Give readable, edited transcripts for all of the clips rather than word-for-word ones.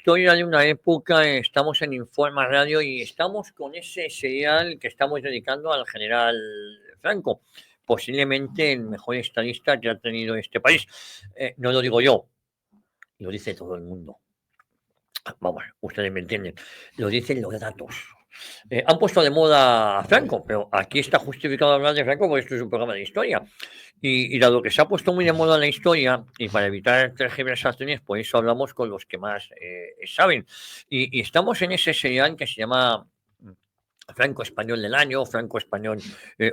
historia de una época, estamos en Informa Radio y estamos con ese serial que estamos dedicando al general Franco, posiblemente el mejor estadista que ha tenido este país. No lo digo yo, lo dice todo el mundo. Vamos, ustedes me entienden, lo dicen los datos. Han puesto de moda a Franco, pero aquí está justificado hablar de Franco porque esto es un programa de historia. Y dado que se ha puesto muy de moda la historia, y para evitar tergiversaciones, por eso hablamos con los que más saben. Y estamos en ese serial que se llama Franco Español del Año, Franco Español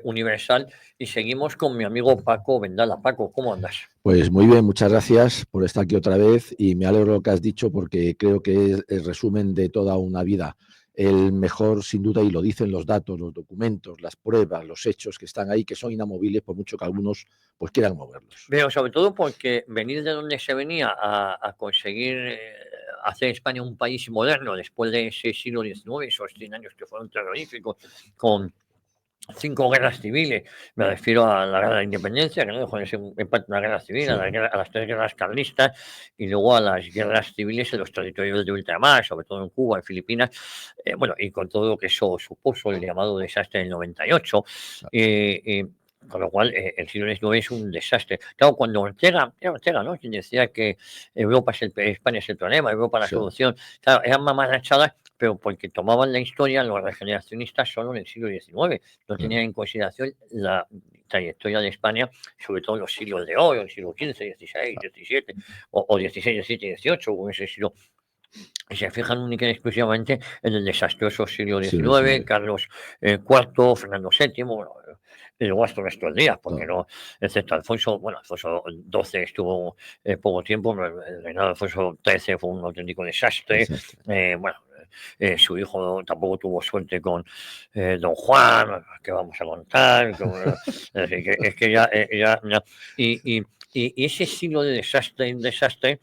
Universal, y seguimos con mi amigo Paco Vendala. Paco, ¿cómo andas? Pues muy bien, muchas gracias por estar aquí otra vez y me alegro de lo que has dicho porque creo que es el resumen de toda una vida. El mejor, sin duda, y lo dicen los datos, los documentos, las pruebas, los hechos que están ahí, que son inamovibles por mucho que algunos pues quieran moverlos. Pero sobre todo porque venir de donde se venía a conseguir hacer España un país moderno después de ese siglo XIX, esos 100 años que fueron terroríficos, con 5 guerras civiles, me refiero a la guerra de la independencia, que no dejó de ser una guerra civil, Sí. a las 3 guerras carlistas y luego a las guerras civiles en los territorios de ultramar, sobre todo en Cuba, en Filipinas, bueno, y con todo lo que eso supuso, el llamado desastre del 98. Con lo cual, el siglo XIX es un desastre. Claro, cuando era Ortega, ¿no? Quien decía que España es el problema, Europa la solución. Claro, eran mamarachadas, pero porque tomaban la historia los regeneracionistas solo en el siglo XIX. No tenían en consideración la trayectoria de España, sobre todo en los siglos de oro, el siglo XV, XVI, XVII, o XVI, XVII, XVIII, o ese siglo. Y se fijan única y exclusivamente en el desastroso siglo XIX, Carlos IV, Fernando VII, bueno, y luego hasta nuestros días, porque no, excepto Alfonso XII estuvo poco tiempo, el reinado de Alfonso XIII fue un auténtico desastre. Bueno, su hijo tampoco tuvo suerte con don Juan, que vamos a contar, es que ya, y ese siglo de desastre,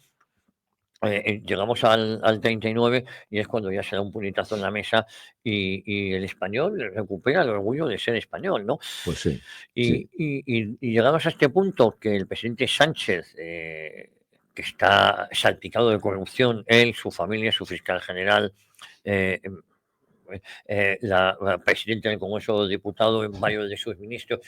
llegamos al 39 y es cuando ya se da un puñetazo en la mesa y el español recupera el orgullo de ser español, ¿no? Pues sí. Y llegamos a este punto que el presidente Sánchez, que está salpicado de corrupción, él, su familia, su fiscal general, la presidenta del Congreso de Diputados, varios de sus ministros,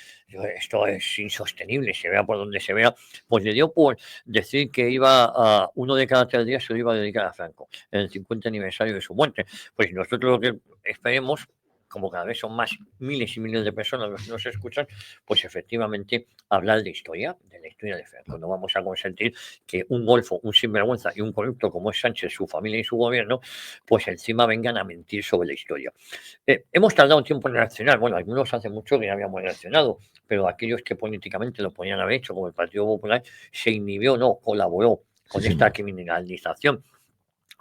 esto es insostenible, se vea por donde se vea, pues le dio por decir que iba a uno de cada 3 días se lo iba a dedicar a Franco, en el 50 aniversario de su muerte. Pues nosotros lo que esperemos, como cada vez son más miles y miles de personas los que nos escuchan, pues efectivamente hablar de historia, de la historia de Franco. No vamos a consentir que un golfo, un sinvergüenza y un corrupto como es Sánchez, su familia y su gobierno, pues encima vengan a mentir sobre la historia. Hemos tardado un tiempo en reaccionar. Bueno, algunos hace mucho que ya habíamos reaccionado, pero aquellos que políticamente lo podían haber hecho, como el Partido Popular, se inhibió, no, colaboró con esta criminalización.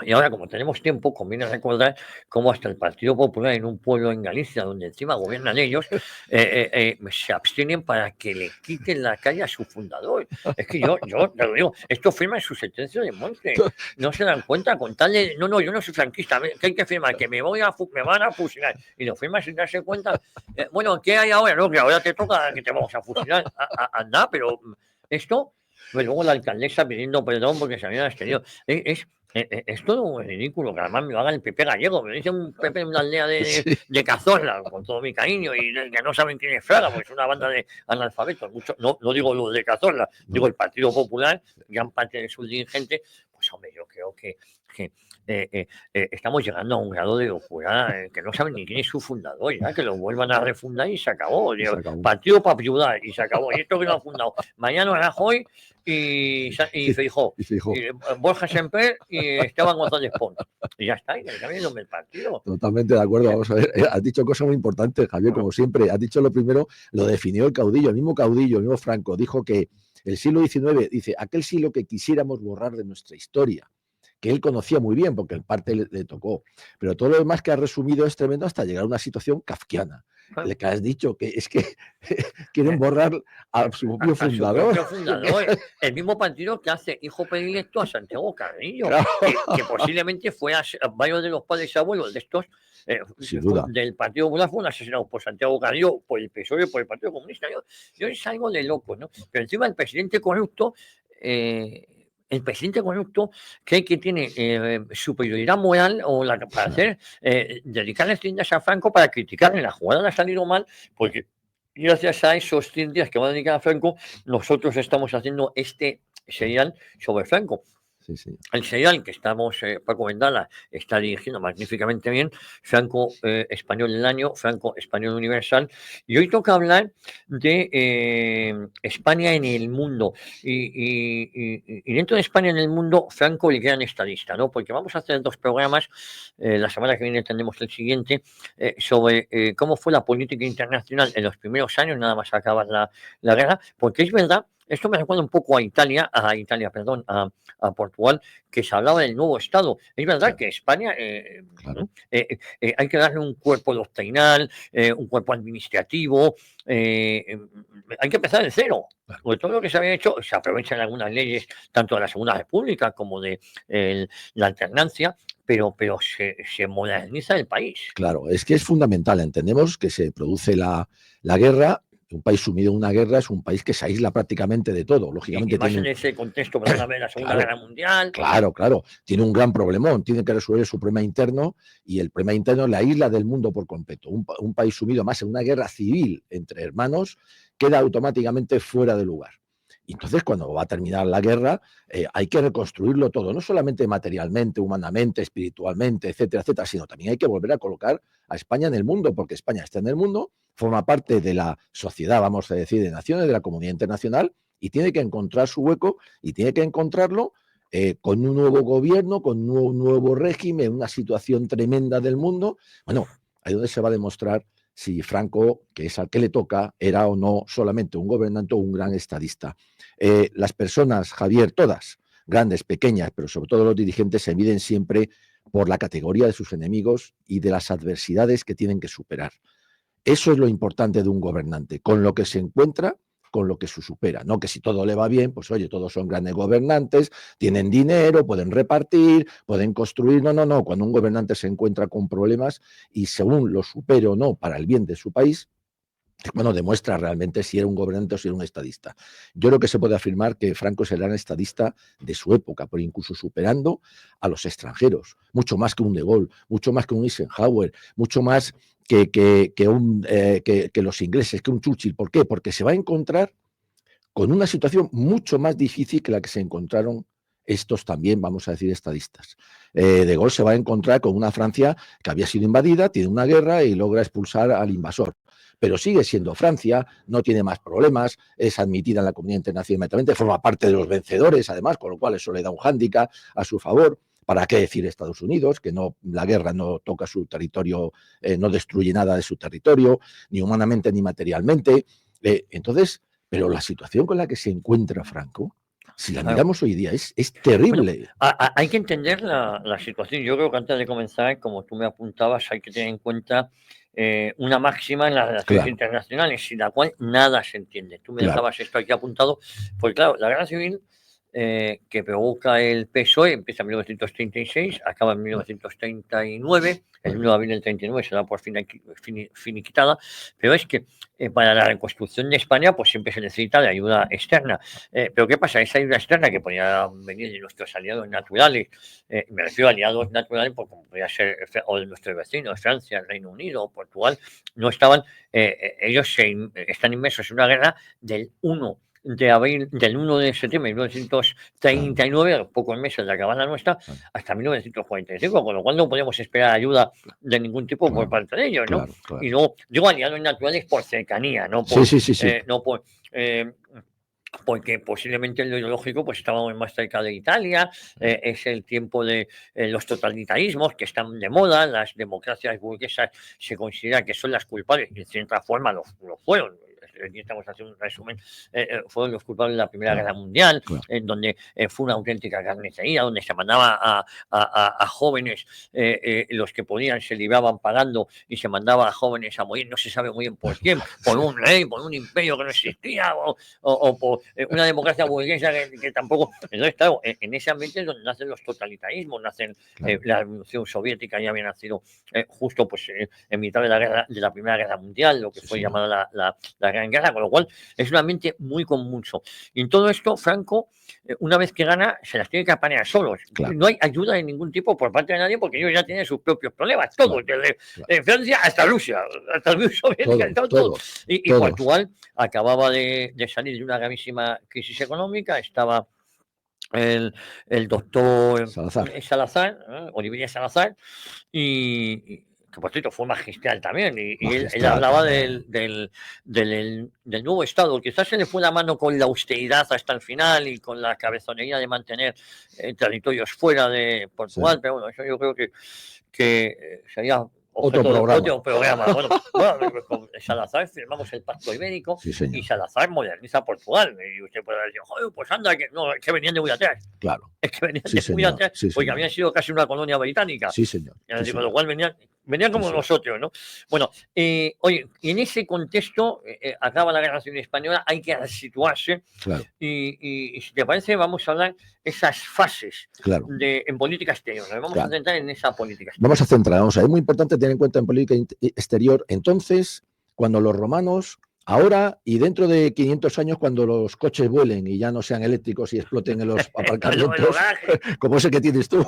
Y ahora, como tenemos tiempo, conviene recordar cómo hasta el Partido Popular en un pueblo en Galicia, donde encima gobiernan ellos, se abstienen para que le quiten la calle a su fundador. Es que yo te lo digo, esto firma en su sentencia de muerte. No se dan cuenta con tal de, no, yo no soy franquista, que hay que firmar, que me van a fusilar. Y lo firma sin darse cuenta. Bueno, ¿qué hay ahora? No, que ahora te toca que te vamos a fusilar. Anda, pero esto, pues luego la alcaldesa pidiendo perdón porque se habían abstenido. Es todo un ridículo, que además me lo haga el PP gallego, me dice un PP en una aldea de Cazorla, con todo mi cariño, y que no saben quién es Fraga, porque es una banda de analfabetos. No digo los de Cazorla, digo el Partido Popular, gran parte de sus dirigentes. Pues hombre, yo creo que estamos llegando a un grado de locura que no saben ni quién es su fundador, ya que lo vuelvan a refundar y se acabó. Partido para ayudar y se acabó. Y esto que lo han fundado Mariano Rajoy y Feijóo, Borja Semper y Esteban González Pons. Y ya está, y que cambien el nombre del partido. Totalmente de acuerdo, vamos a ver. Has dicho cosas muy importantes, Javier, como siempre. Has dicho lo primero, lo definió el caudillo, el mismo Franco, dijo que el siglo XIX, dice, aquel siglo que quisiéramos borrar de nuestra historia, que él conocía muy bien, porque en parte le tocó. Pero todo lo demás que ha resumido es tremendo hasta llegar a una situación kafkiana. El que has dicho, que es que quieren borrar a su propio fundador. El mismo partido que hace hijo predilecto a Santiago Carrillo, que posiblemente fue varios de los padres y abuelos de estos del Partido Popular fueron asesinados por Santiago Carrillo, por el PSOE, por el Partido Comunista. Yo es algo de loco, ¿no? Pero encima el presidente corrupto el presidente corrupto cree que tiene superioridad moral o para hacer, dedicarle 100 días a Franco para criticarle. La jugada le ha salido mal porque gracias a esos 100 días que va a dedicar a Franco, nosotros estamos haciendo este serial sobre Franco. Sí, sí. El serial que estamos, Paco Vendala está dirigiendo magníficamente bien, Franco Español del Año, Franco Español Universal, y hoy toca hablar de España en el mundo, y dentro de España en el mundo, Franco el gran estadista, ¿no? Porque vamos a hacer 2 programas, la semana que viene tendremos el siguiente, sobre cómo fue la política internacional en los primeros años, nada más acabar la guerra, porque es verdad, esto me recuerda un poco a Italia, perdón, a Portugal, que se hablaba del nuevo Estado. Es verdad Claro. que España Claro. hay que darle un cuerpo doctrinal, un cuerpo administrativo, hay que empezar de cero. Claro. Porque todo lo que se había hecho se aprovecha en algunas leyes, tanto de la Segunda República como de la alternancia, pero se moderniza el país. Claro, es que es fundamental. Entendemos que se produce la guerra. Un país sumido en una guerra es un país que se aísla prácticamente de todo. Lógicamente Y más tiene en ese contexto, perdóname, la Segunda claro, Guerra Mundial. claro, tiene un gran problemón. Tiene que resolver su problema interno y el problema interno la aísla del mundo por completo. Un país sumido más en una guerra civil entre hermanos queda automáticamente fuera de lugar. Y entonces, cuando va a terminar la guerra, hay que reconstruirlo todo, no solamente materialmente, humanamente, espiritualmente, etcétera, etcétera, sino también hay que volver a colocar a España en el mundo, porque España está en el mundo, forma parte de la sociedad, vamos a decir, de naciones, de la comunidad internacional, y tiene que encontrar su hueco y tiene que encontrarlo con un nuevo gobierno, con un nuevo régimen, una situación tremenda del mundo. Bueno, ahí donde se va a demostrar si Franco, que es al que le toca, era o no solamente un gobernante o un gran estadista. Las personas, Javier, todas, grandes, pequeñas, pero sobre todo los dirigentes, se miden siempre por la categoría de sus enemigos y de las adversidades que tienen que superar. Eso es lo importante de un gobernante, con lo que se encuentra, con lo que se supera. No que si todo le va bien, pues oye, todos son grandes gobernantes, tienen dinero, pueden repartir, pueden construir. No. Cuando un gobernante se encuentra con problemas y según lo supere o no para el bien de su país, bueno, demuestra realmente si era un gobernante o si era un estadista. Yo creo que se puede afirmar que Franco es el gran estadista de su época, pero incluso superando a los extranjeros, mucho más que un De Gaulle, mucho más que un Eisenhower, mucho más que los ingleses, que un Churchill. ¿Por qué? Porque se va a encontrar con una situación mucho más difícil que la que se encontraron estos también, vamos a decir, estadistas. De Gaulle se va a encontrar con una Francia que había sido invadida, tiene una guerra y logra expulsar al invasor. Pero sigue siendo Francia, no tiene más problemas, es admitida en la comunidad internacional inmediatamente, forma parte de los vencedores, además, con lo cual eso le da un hándicap a su favor. ¿Para qué decir Estados Unidos? Que no, la guerra no toca su territorio, no destruye nada de su territorio, ni humanamente ni materialmente. Entonces, pero la situación con la que se encuentra Franco, si la miramos hoy día, es Bueno, terrible. hay que entender la situación. Yo creo que antes de comenzar, como tú me apuntabas, hay que tener en cuenta una máxima en las relaciones Claro, internacionales, sin la cual nada se entiende. Tú me claro. dejabas esto aquí apuntado, pues claro, la guerra civil que provoca el PSOE empieza en 1936, acaba en 1939, el 1 de abril del 39 se da por finiquitada, pero es que para la reconstrucción de España pues siempre se necesita de ayuda externa. Pero ¿qué pasa? Esa ayuda externa que podía venir de nuestros aliados naturales, me refiero a aliados naturales porque como podía ser o de nuestros vecinos, Francia, el Reino Unido, Portugal, no estaban, ellos están inmersos en una guerra del 1 de abril, del 1 de septiembre de 1939, a los pocos meses de acabar la nuestra, hasta 1945, con lo cual no podíamos esperar ayuda de ningún tipo por parte de ellos, ¿no? Claro. Y no, digo aliados naturales por cercanía, no por, Sí. no por porque posiblemente en lo ideológico pues estábamos más cerca de Italia, es el tiempo de los totalitarismos que están de moda, las democracias burguesas se considera que son las culpables, y de cierta forma lo fueron. Aquí estamos haciendo un resumen, fueron los culpables de la Primera Guerra Mundial, en donde fue una auténtica carnicería, donde se mandaba a jóvenes, los que podían se libraban pagando y se mandaba a jóvenes a morir, no se sabe muy bien por quién, por un rey, por un imperio que no existía, o por una democracia burguesa que tampoco. Entonces, claro, en ese ambiente es donde nacen los totalitarismos, nacen la Revolución Soviética, ya había nacido justo pues en mitad de la Primera Guerra Mundial, lo que fue llamada la Gran Guerra, con lo cual es un ambiente muy convulso. Y en todo esto, Franco, una vez que gana, se las tiene que apañar solos. Claro. No hay ayuda de ningún tipo por parte de nadie porque ellos ya tienen sus propios problemas, todos, desde Francia hasta Rusia, hasta la Unión Soviética, todos. Y Portugal acababa de salir de una gravísima crisis económica, estaba el doctor Salazar, Olivier Salazar, y que por cierto fue magistral también, y él hablaba del nuevo Estado. Quizás se le fue la mano con la austeridad hasta el final y con la cabezonería de mantener territorios fuera de Portugal, pero bueno, eso yo creo que sería otro programa. Bueno, con Salazar firmamos el Pacto Ibérico y Salazar moderniza Portugal. Y usted puede decir, joder, pues anda, no, es que venían de muy atrás. Claro. Es que venían de muy atrás, porque habían sido casi una colonia británica. Sí, señor. Con lo cual venían como nosotros, ¿no? Bueno, oye, en ese contexto acaba la Guerra Civil Española, hay que situarse. Claro. Y si te parece, vamos a hablar esas fases en política exterior. Nos vamos a centrar en esa política exterior. Vamos a centrarnos. Es muy importante tener en cuenta en política exterior, entonces, cuando los romanos, ahora y dentro de 500 años, cuando los coches vuelen y ya no sean eléctricos y exploten en los aparcamientos, como ese que tienes tú.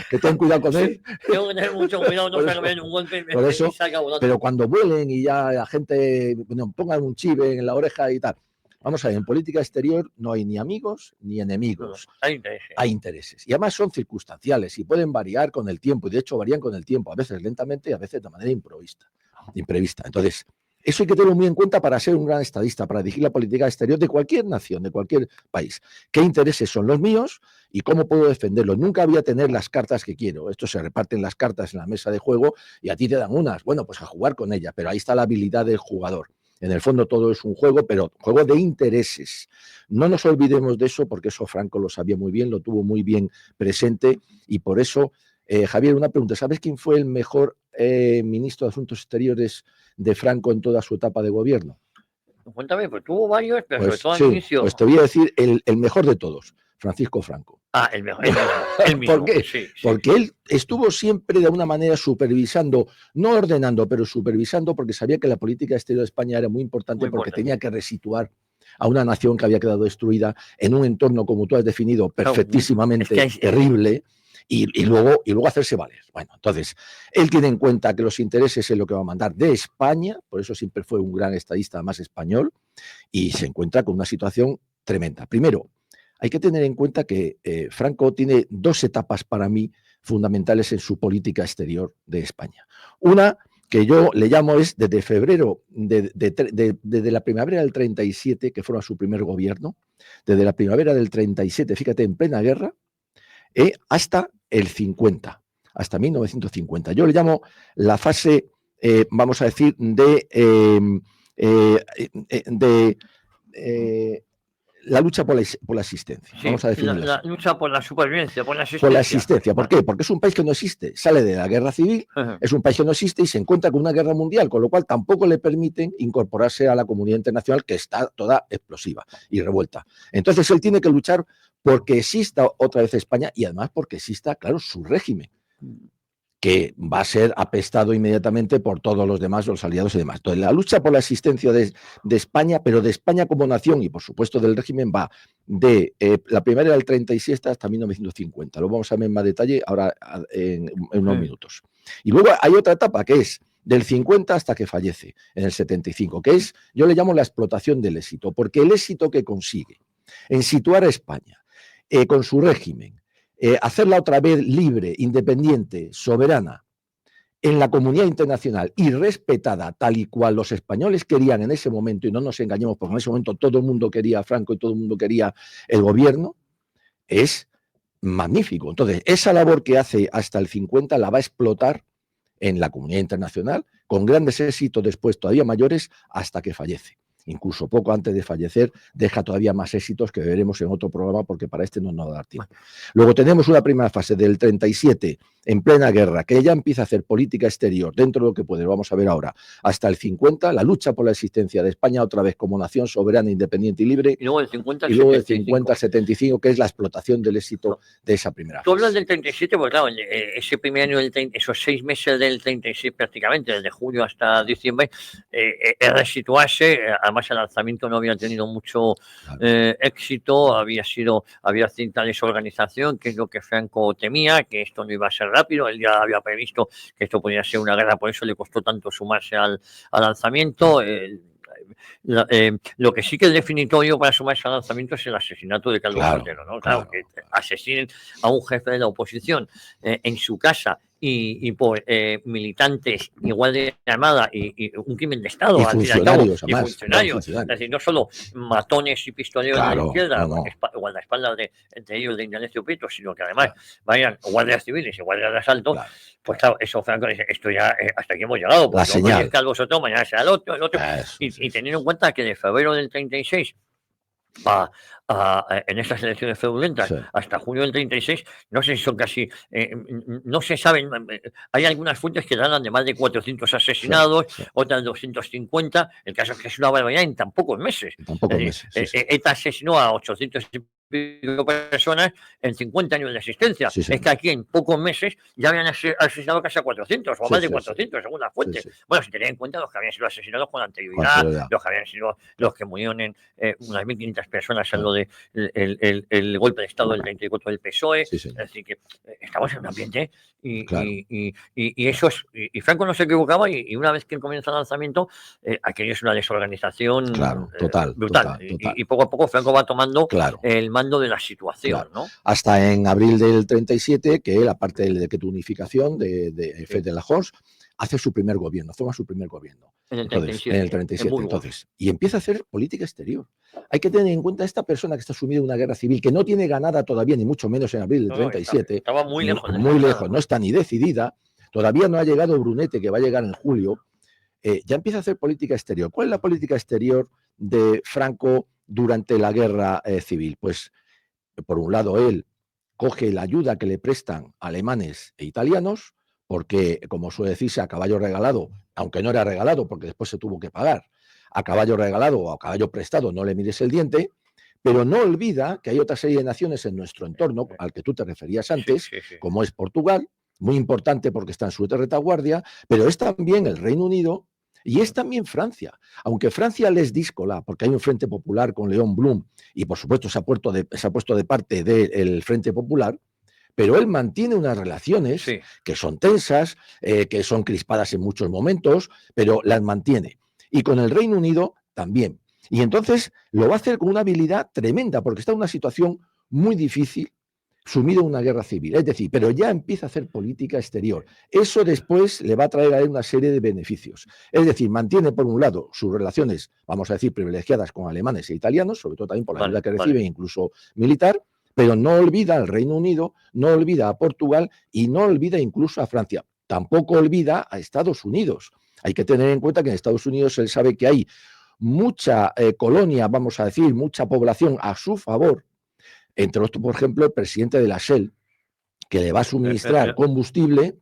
Que ten cuidado con él. Tengo que tener mucho cuidado, no salga bien un golpe. Por eso, pero cuando vuelen y ya la gente pongan un chive en la oreja y tal. Vamos a ver, en política exterior no hay ni amigos ni enemigos. No, hay intereses. Hay intereses. Y además son circunstanciales y pueden variar con el tiempo. Y de hecho varían con el tiempo, a veces lentamente y a veces de manera imprevista. Entonces, eso hay que tenerlo muy en cuenta para ser un gran estadista, para dirigir la política exterior de cualquier nación, de cualquier país. ¿Qué intereses son los míos y cómo puedo defenderlos? Nunca voy a tener las cartas que quiero. Esto se reparten las cartas en la mesa de juego y a ti te dan unas. Bueno, pues a jugar con ella, pero ahí está la habilidad del jugador. En el fondo todo es un juego, pero juego de intereses. No nos olvidemos de eso porque eso Franco lo sabía muy bien, lo tuvo muy bien presente y por eso, Javier, una pregunta. ¿Sabes quién fue el mejor ministro de Asuntos Exteriores de Franco en toda su etapa de gobierno? Cuéntame, pues tuvo varios, pero pues, sobre todo al inicio. Pues te voy a decir el mejor de todos, Francisco Franco. Ah, el mejor. El mismo. ¿Por qué? Sí. Porque él estuvo siempre de alguna manera supervisando, no ordenando, pero supervisando, porque sabía que la política exterior de España era muy importante porque tenía que resituar a una nación que había quedado destruida en un entorno, como tú has definido, perfectísimamente terrible. Y luego hacerse valer. Bueno, entonces, él tiene en cuenta que los intereses es lo que va a mandar de España, por eso siempre fue un gran estadista más español, y se encuentra con una situación tremenda. Primero, hay que tener en cuenta que Franco tiene dos etapas para mí fundamentales en su política exterior de España. Una que yo le llamo es desde febrero, desde la primavera del 37, que fueron su primer gobierno, desde la primavera del 37, fíjate, en plena guerra, hasta el 50, hasta 1950. Yo le llamo la fase, vamos a decir, de la lucha por la existencia. Sí, vamos a definirla la lucha por la supervivencia, por la existencia. Por la existencia. ¿Por qué? Porque es un país que no existe. Sale de la guerra civil, es un país que no existe y se encuentra con una guerra mundial, con lo cual tampoco le permiten incorporarse a la comunidad internacional que está toda explosiva y revuelta. Entonces él tiene que luchar porque exista otra vez España y además porque exista, claro, su régimen, que va a ser apestado inmediatamente por todos los demás, los aliados y demás. Entonces, la lucha por la existencia de España, pero de España como nación y, por supuesto, del régimen, va de la primavera del 37 hasta 1950. Lo vamos a ver en más detalle ahora en unos minutos. Y luego hay otra etapa que es del 50 hasta que fallece, en el 75, que es, yo le llamo la explotación del éxito, porque el éxito que consigue en situar a España con su régimen, hacerla otra vez libre, independiente, soberana en la comunidad internacional y respetada tal y cual los españoles querían en ese momento, y no nos engañemos porque en ese momento todo el mundo quería a Franco y todo el mundo quería el gobierno, es magnífico. Entonces, esa labor que hace hasta el 50 la va a explotar en la comunidad internacional con grandes éxitos después todavía mayores hasta que fallece. incluso poco antes de fallecer, deja todavía más éxitos que veremos en otro programa, porque para este no nos va a dar tiempo. Luego tenemos una primera fase del 37, en plena guerra, que ya empieza a hacer política exterior dentro de lo que puede, vamos a ver ahora, hasta el 50, la lucha por la existencia de España otra vez como nación soberana, independiente y libre, Y luego del 50 al y luego del 75. 50 al 75, que es la explotación del éxito de esa primera Tú hablas fase. del 37, pues claro, ese primer año, esos 6 meses del 36 prácticamente, desde julio hasta diciembre, resituarse, además el lanzamiento no había tenido mucho éxito, había cierta desorganización, que es lo que Franco temía, que esto no iba a ser rápido, él ya había previsto que esto podía ser una guerra, por eso le costó tanto sumarse al lanzamiento. Lo que sí que es definitorio para sumarse al lanzamiento es el asesinato de Calvo Sotelo, ¿no? Claro, que asesinen a un jefe de la oposición en su casa y por militantes igual de Armada y un crimen de Estado, Y al fin y al cabo, funcionarios, y además, funcionarios. Es decir, no solo matones y pistoleros de la izquierda, guardaespaldas entre ellos de Indalecio Prieto, sino que además vayan guardias civiles y guardias de asalto. Pues claro, eso Franco dice, esto ya hasta aquí hemos llegado, porque hoy es Calvo Sotelo, mañana será el otro, y teniendo en cuenta que de febrero del 36 en estas elecciones fraudulentas hasta junio del 36, no sé si son casi, no se saben, hay algunas fuentes que dan de más de 400 asesinados, otras 250, el caso es que es una barbaridad en tan pocos meses. ETA asesinó a 800 personas en 50 años de existencia. Es que aquí en pocos meses ya habían asesinado casi a 400 o más de 400 según las fuentes. Bueno, si tenéis en cuenta los que habían sido asesinados con anterioridad, los que habían sido los que murieron en unas 1.500 personas en lo de el golpe de Estado del 34 del PSOE. Es decir, que estamos en un ambiente y eso es, y Franco no se equivocaba, y una vez que él comienza el lanzamiento, aquello es una desorganización brutal. Y poco a poco Franco va tomando el mando de la situación, ¿no? Hasta en abril del 37, que él, aparte de la unificación de Fête-de-la-Hors, hace su primer gobierno, forma su primer gobierno. En el 37. En el 37, entonces. Y empieza a hacer política exterior. Hay que tener en cuenta esta persona que está sumida en una guerra civil, que no tiene ganada todavía, ni mucho menos en abril del 37. Estaba muy lejos. Muy lejos, no está ni decidida. Todavía no ha llegado Brunete, que va a llegar en julio. Ya empieza a hacer política exterior. ¿Cuál es la política exterior de Franco durante la guerra civil? Pues, por un lado, él coge la ayuda que le prestan alemanes e italianos, porque, como suele decirse, a caballo regalado, aunque no era regalado porque después se tuvo que pagar, a caballo regalado o a caballo prestado no le mires el diente, pero no olvida que hay otra serie de naciones en nuestro entorno, al que tú te referías antes, como es Portugal, muy importante porque está en su retaguardia, pero es también el Reino Unido y es también Francia. Aunque Francia les díscola, porque hay un Frente Popular con León Blum y por supuesto se ha puesto de parte del Frente Popular, pero él mantiene unas relaciones que son tensas, que son crispadas en muchos momentos, pero las mantiene. Y con el Reino Unido también. Y entonces lo va a hacer con una habilidad tremenda, porque está en una situación muy difícil, sumido en una guerra civil. Es decir, pero ya empieza a hacer política exterior. Eso después le va a traer a él una serie de beneficios. Es decir, mantiene por un lado sus relaciones, vamos a decir, privilegiadas con alemanes e italianos, sobre todo también por la ayuda que recibe, incluso militar, pero no olvida al Reino Unido, no olvida a Portugal y no olvida incluso a Francia. Tampoco olvida a Estados Unidos. Hay que tener en cuenta que en Estados Unidos él sabe que hay mucha colonia, vamos a decir, mucha población a su favor, entre otros, por ejemplo, el presidente de la Shell, que le va a suministrar combustible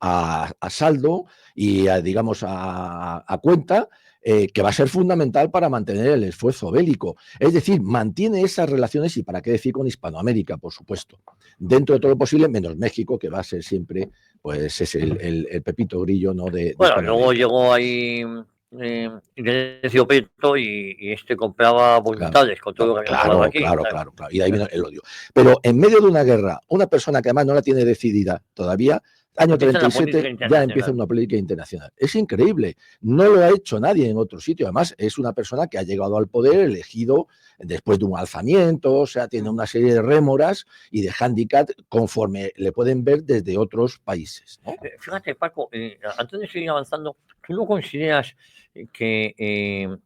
a saldo y, digamos, a cuenta, que va a ser fundamental para mantener el esfuerzo bélico. Es decir, mantiene esas relaciones, y para qué decir con Hispanoamérica, por supuesto, dentro de todo lo posible, menos México, que va a ser siempre, pues es el pepito grillo, ¿no? Bueno, luego llegó ahí Indalecio Prieto y este compraba voluntades con todo lo que había hablado aquí. Claro. Y de ahí viene el odio. Pero en medio de una guerra, una persona que además no la tiene decidida todavía, año 37 ya empieza una política internacional. Es increíble. No lo ha hecho nadie en otro sitio. Además, es una persona que ha llegado al poder elegido después de un alzamiento, o sea, tiene una serie de rémoras y de hándicap conforme le pueden ver desde otros países, ¿no? Fíjate, Paco, antes de seguir avanzando, ¿tú no consideras que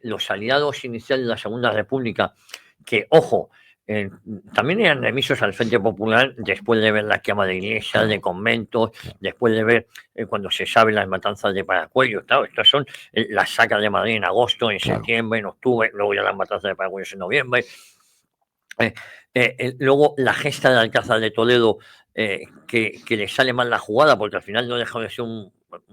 los aliados iniciales de la Segunda República, que, ojo, también eran remisos al Frente Popular después de ver la quema de iglesias, Claro. de conventos, después de ver cuando se saben las matanzas de Paracuellos. Claro, estas son las sacas de Madrid en agosto, en Claro. septiembre, en octubre, luego ya las matanzas de Paracuellos en noviembre. Luego la gesta de Alcázar de Toledo, que le sale mal la jugada, porque al final no deja de ser un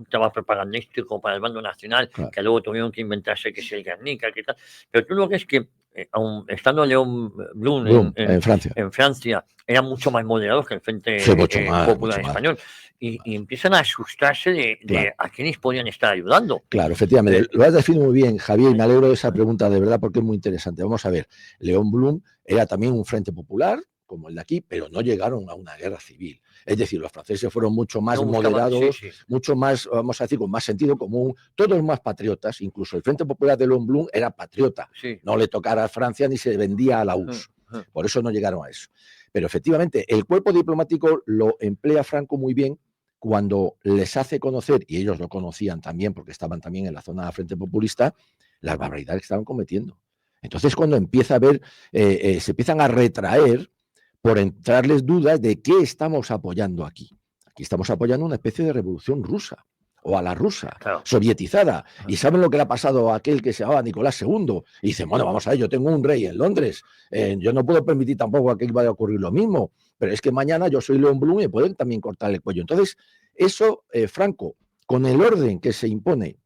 tema propagandístico para el bando nacional, Claro. que luego tuvieron que inventarse que si el Guernica, que tal. Pero tú lo que es que, aun estando León Blum en Francia. en Francia, eran mucho más moderados que el Frente Sí, mucho más, Popular mucho más. Español. Y empiezan a asustarse de Claro. a quienes podían estar ayudando. Claro, efectivamente. Lo has definido muy bien, Javier, y me alegro de esa pregunta de verdad porque es muy interesante. Vamos a ver, León Blum era también un frente popular, como el de aquí, pero no llegaron a una guerra civil. Es decir, los franceses fueron mucho más No buscaban, moderados, sí, sí. mucho más, vamos a decir, con más sentido común, todos más patriotas. Incluso el Frente Popular de León Blum era patriota. Sí. No le tocara a Francia ni se vendía a la URSS. Por eso no llegaron a eso. Pero efectivamente, el cuerpo diplomático lo emplea Franco muy bien cuando les hace conocer, y ellos lo conocían también porque estaban también en la zona del Frente Populista, las barbaridades que estaban cometiendo. Entonces, cuando empieza a ver, se empiezan a retraer por entrarles dudas de qué estamos apoyando aquí. Aquí estamos apoyando una especie de revolución rusa, o a la rusa, Claro. sovietizada. Y saben lo que le ha pasado a aquel que se llamaba Nicolás II. Y dicen, bueno, vamos a ver, yo tengo un rey en Londres, yo no puedo permitir tampoco que vaya a ocurrir lo mismo, pero es que mañana yo soy León Blum y me pueden también cortar el cuello. Entonces, eso, Franco, con el orden que se impone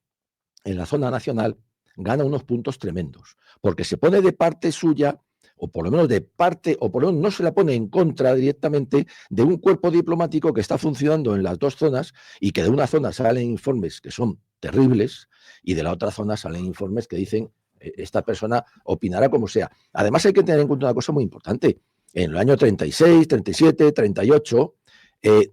en la zona nacional, gana unos puntos tremendos, porque se pone de parte suya, o por lo menos de parte, o por lo menos no se la pone en contra directamente de un cuerpo diplomático que está funcionando en las dos zonas y que de una zona salen informes que son terribles y de la otra zona salen informes que dicen esta persona opinará como sea. Además hay que tener en cuenta una cosa muy importante. En el año 36, 37, 38,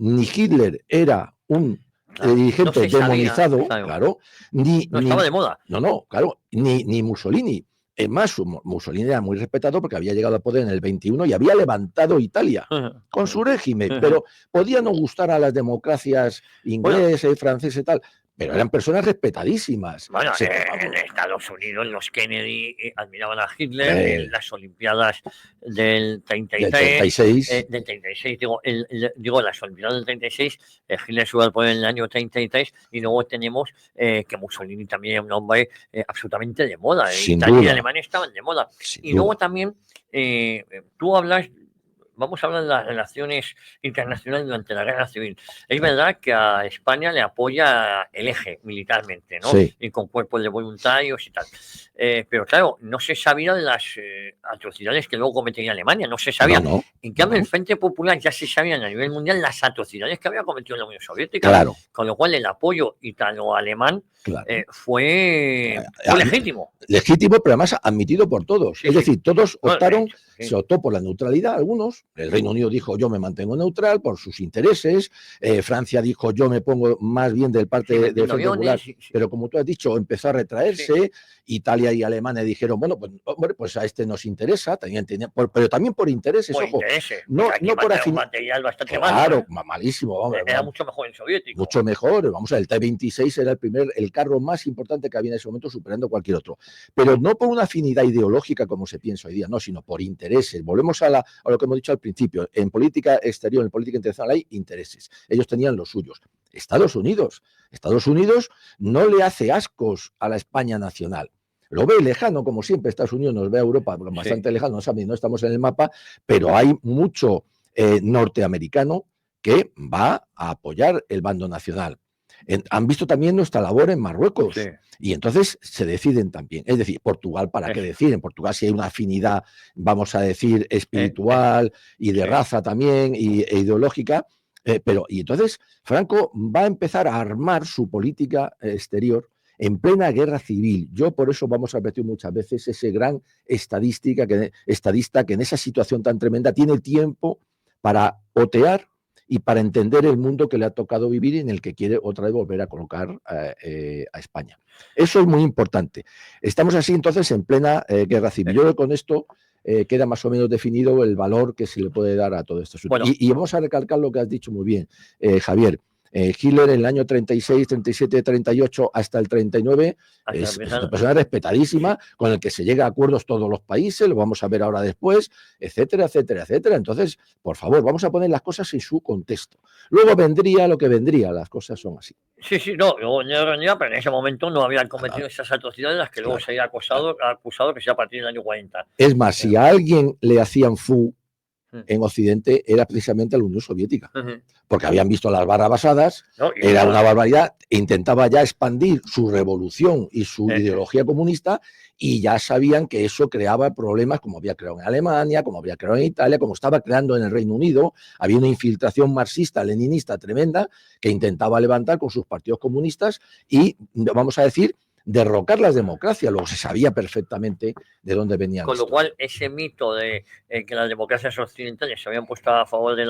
ni Hitler era un dirigente no demonizado, sabía, claro, ni estaba de moda. No, claro, ni Mussolini. Es más, Mussolini era muy respetado porque había llegado al poder en el 21 y había levantado Italia con su régimen, pero podía no gustar a las democracias inglesas, francesas y tal, pero eran personas respetadísimas. Bueno, en Estados Unidos los Kennedy admiraban a Hitler en las Olimpiadas del 36. Del 36, digo, las Olimpiadas del 36, Hitler sube al poder en el año 33 y luego tenemos que Mussolini también era un hombre absolutamente de moda. Italia y Alemania estaban de moda. Y luego también tú hablas, vamos a hablar de las relaciones internacionales durante la guerra civil. Es verdad que a España le apoya el eje militarmente, ¿no? Sí. Y con cuerpos de voluntarios y tal. Pero claro, no se sabían las atrocidades que luego cometería Alemania, no se sabía. En cambio, el Frente Popular ya se sabían a nivel mundial las atrocidades que había cometido la Unión Soviética. Claro. Con lo cual el apoyo italo-alemán fue legítimo. Legítimo, pero además admitido por todos. Sí, es decir, todos optaron, se optó por la neutralidad, algunos. El Reino Unido dijo, yo me mantengo neutral por sus intereses. Francia dijo, yo me pongo más bien del parte del Frente Popular. Pero como tú has dicho, empezó a retraerse. Italia y Alemania dijeron, bueno, pues, hombre, pues a este nos interesa, pero también por intereses, por ojo. Intereses. No por afinidad. Material bastante claro, malísimo. Hombre, era mucho mejor el soviético. Mucho mejor. Vamos a ver, el T-26 era el carro más importante que había en ese momento, superando cualquier otro. Pero no por una afinidad ideológica, como se piensa hoy día, no, sino por intereses. Volvemos a lo que hemos dicho al principio. En política exterior, en política internacional hay intereses. Ellos tenían los suyos. Estados Unidos no le hace ascos a la España nacional. Lo ve lejano, como siempre, Estados Unidos nos ve a Europa bastante lejano, no estamos en el mapa, pero hay mucho norteamericano que va a apoyar el bando nacional. Han visto también nuestra labor en Marruecos y entonces se deciden también. Es decir, Portugal, ¿para qué decir? En Portugal sí hay una afinidad, vamos a decir, espiritual y de raza también e ideológica, y entonces Franco va a empezar a armar su política exterior en plena guerra civil. Yo por eso vamos a repetir muchas veces ese gran estadista que en esa situación tan tremenda tiene tiempo para otear y para entender el mundo que le ha tocado vivir y en el que quiere otra vez volver a colocar a España. Eso es muy importante. Estamos así entonces en plena guerra civil. Yo creo que con esto queda más o menos definido el valor que se le puede dar a todo esto. Bueno. Y vamos a recalcar lo que has dicho muy bien, Javier. Hitler en el año 36, 37, 38 hasta el 39 es una persona respetadísima, con el que se llega a acuerdos todos los países, lo vamos a ver ahora después, etcétera, etcétera, etcétera. Entonces, por favor, vamos a poner las cosas en su contexto. Luego vendría lo que vendría, las cosas son así. Sí, no, luego pero en ese momento no habían cometido esas atrocidades, las que luego se había acusado que sea a partir del año 40. Es más, si a alguien le hacían fu en Occidente, era precisamente a la Unión Soviética, porque habían visto las barras basadas, era una barbaridad, intentaba ya expandir su revolución y su ideología comunista, y ya sabían que eso creaba problemas, como había creado en Alemania, como había creado en Italia, como estaba creando en el Reino Unido. Había una infiltración marxista-leninista tremenda que intentaba levantar con sus partidos comunistas y, vamos a decir, derrocar las democracias. Luego se sabía perfectamente de dónde venían. Con lo cual, ese mito de que las democracias occidentales se habían puesto a favor de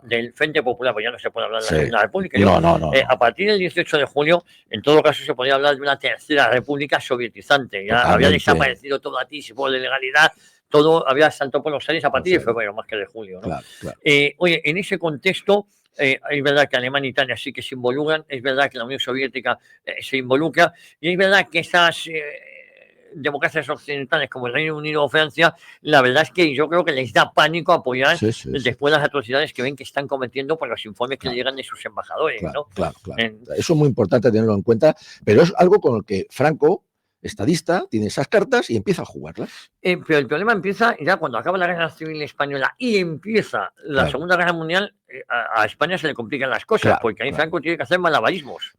del Frente Popular, pues ya no se puede hablar de la Segunda República. No. A partir del 18 de julio, en todo caso, se podía hablar de una tercera república sovietizante. Ya había desaparecido todo atisbo de legalidad, todo había saltado por los aires a partir de febrero, más que de julio, ¿no? Claro. Oye, en ese contexto, es verdad que Alemania e Italia sí que se involucran, es verdad que la Unión Soviética se involucra, y es verdad que esas democracias occidentales como el Reino Unido o Francia, la verdad es que yo creo que les da pánico apoyar después de las atrocidades que ven que están cometiendo por los informes que llegan de sus embajadores. Claro. Eso es muy importante tenerlo en cuenta, pero es algo con el que Franco, estadista, tiene esas cartas y empieza a jugarlas. Pero el problema empieza ya cuando acaba la Guerra Civil Española y empieza la Segunda Guerra Mundial. A España se le complican las cosas, porque ahí Franco tiene que hacer malabarismos.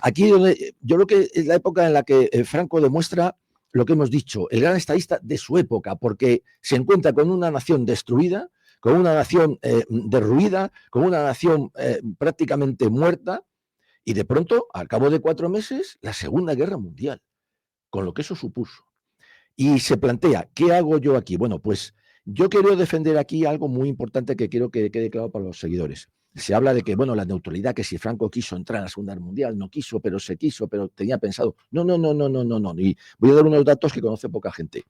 Aquí yo creo que es la época en la que Franco demuestra lo que hemos dicho, el gran estadista de su época, porque se encuentra con una nación destruida, con una nación derruida, con una nación prácticamente muerta, y de pronto, al cabo de 4 meses, la Segunda Guerra Mundial, con lo que eso supuso. Y se plantea, ¿qué hago yo aquí? Bueno, pues yo quiero defender aquí algo muy importante que quiero que quede claro para los seguidores. Se habla de que, bueno, la neutralidad, que si Franco quiso entrar a la Segunda Guerra Mundial, no quiso, pero se quiso, pero tenía pensado. No. Y voy a dar unos datos que conoce poca gente.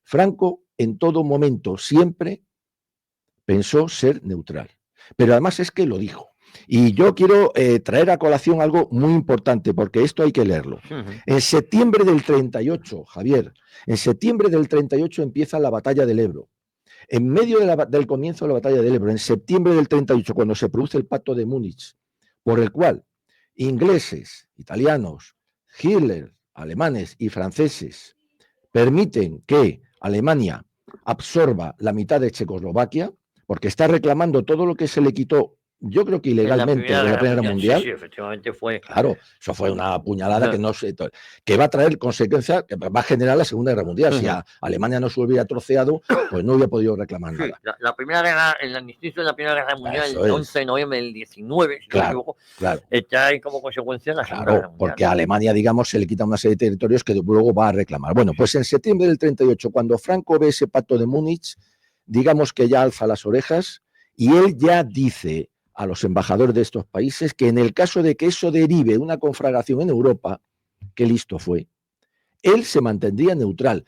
Franco, en todo momento, siempre pensó ser neutral. Pero además es que lo dijo. Y yo quiero traer a colación algo muy importante, porque esto hay que leerlo. En septiembre del 38, Javier, en septiembre del 38 empieza la batalla del Ebro. En medio del comienzo de la batalla del Ebro, en septiembre del 38, cuando se produce el Pacto de Múnich, por el cual ingleses, italianos, Hitler, alemanes y franceses permiten que Alemania absorba la mitad de Checoslovaquia, porque está reclamando todo lo que se le quitó, yo creo que ilegalmente, de la Primera Guerra Mundial. Sí, efectivamente fue. Claro, eso fue una puñalada que va a traer consecuencias, que va a generar la Segunda Guerra Mundial. Si a Alemania no se hubiera troceado, pues no hubiera podido reclamar nada. La Primera Guerra, el armisticio de la Primera Guerra Mundial, el 11 de noviembre del 19, si no me equivoco, trae como consecuencia la Segunda Guerra Mundial. Porque a Alemania, digamos, se le quita una serie de territorios que luego va a reclamar. Bueno, pues en septiembre del 38, cuando Franco ve ese Pacto de Múnich, digamos que ya alza las orejas y él ya dice a los embajadores de estos países que en el caso de que eso derive una conflagración en Europa, qué listo fue, él se mantendría neutral.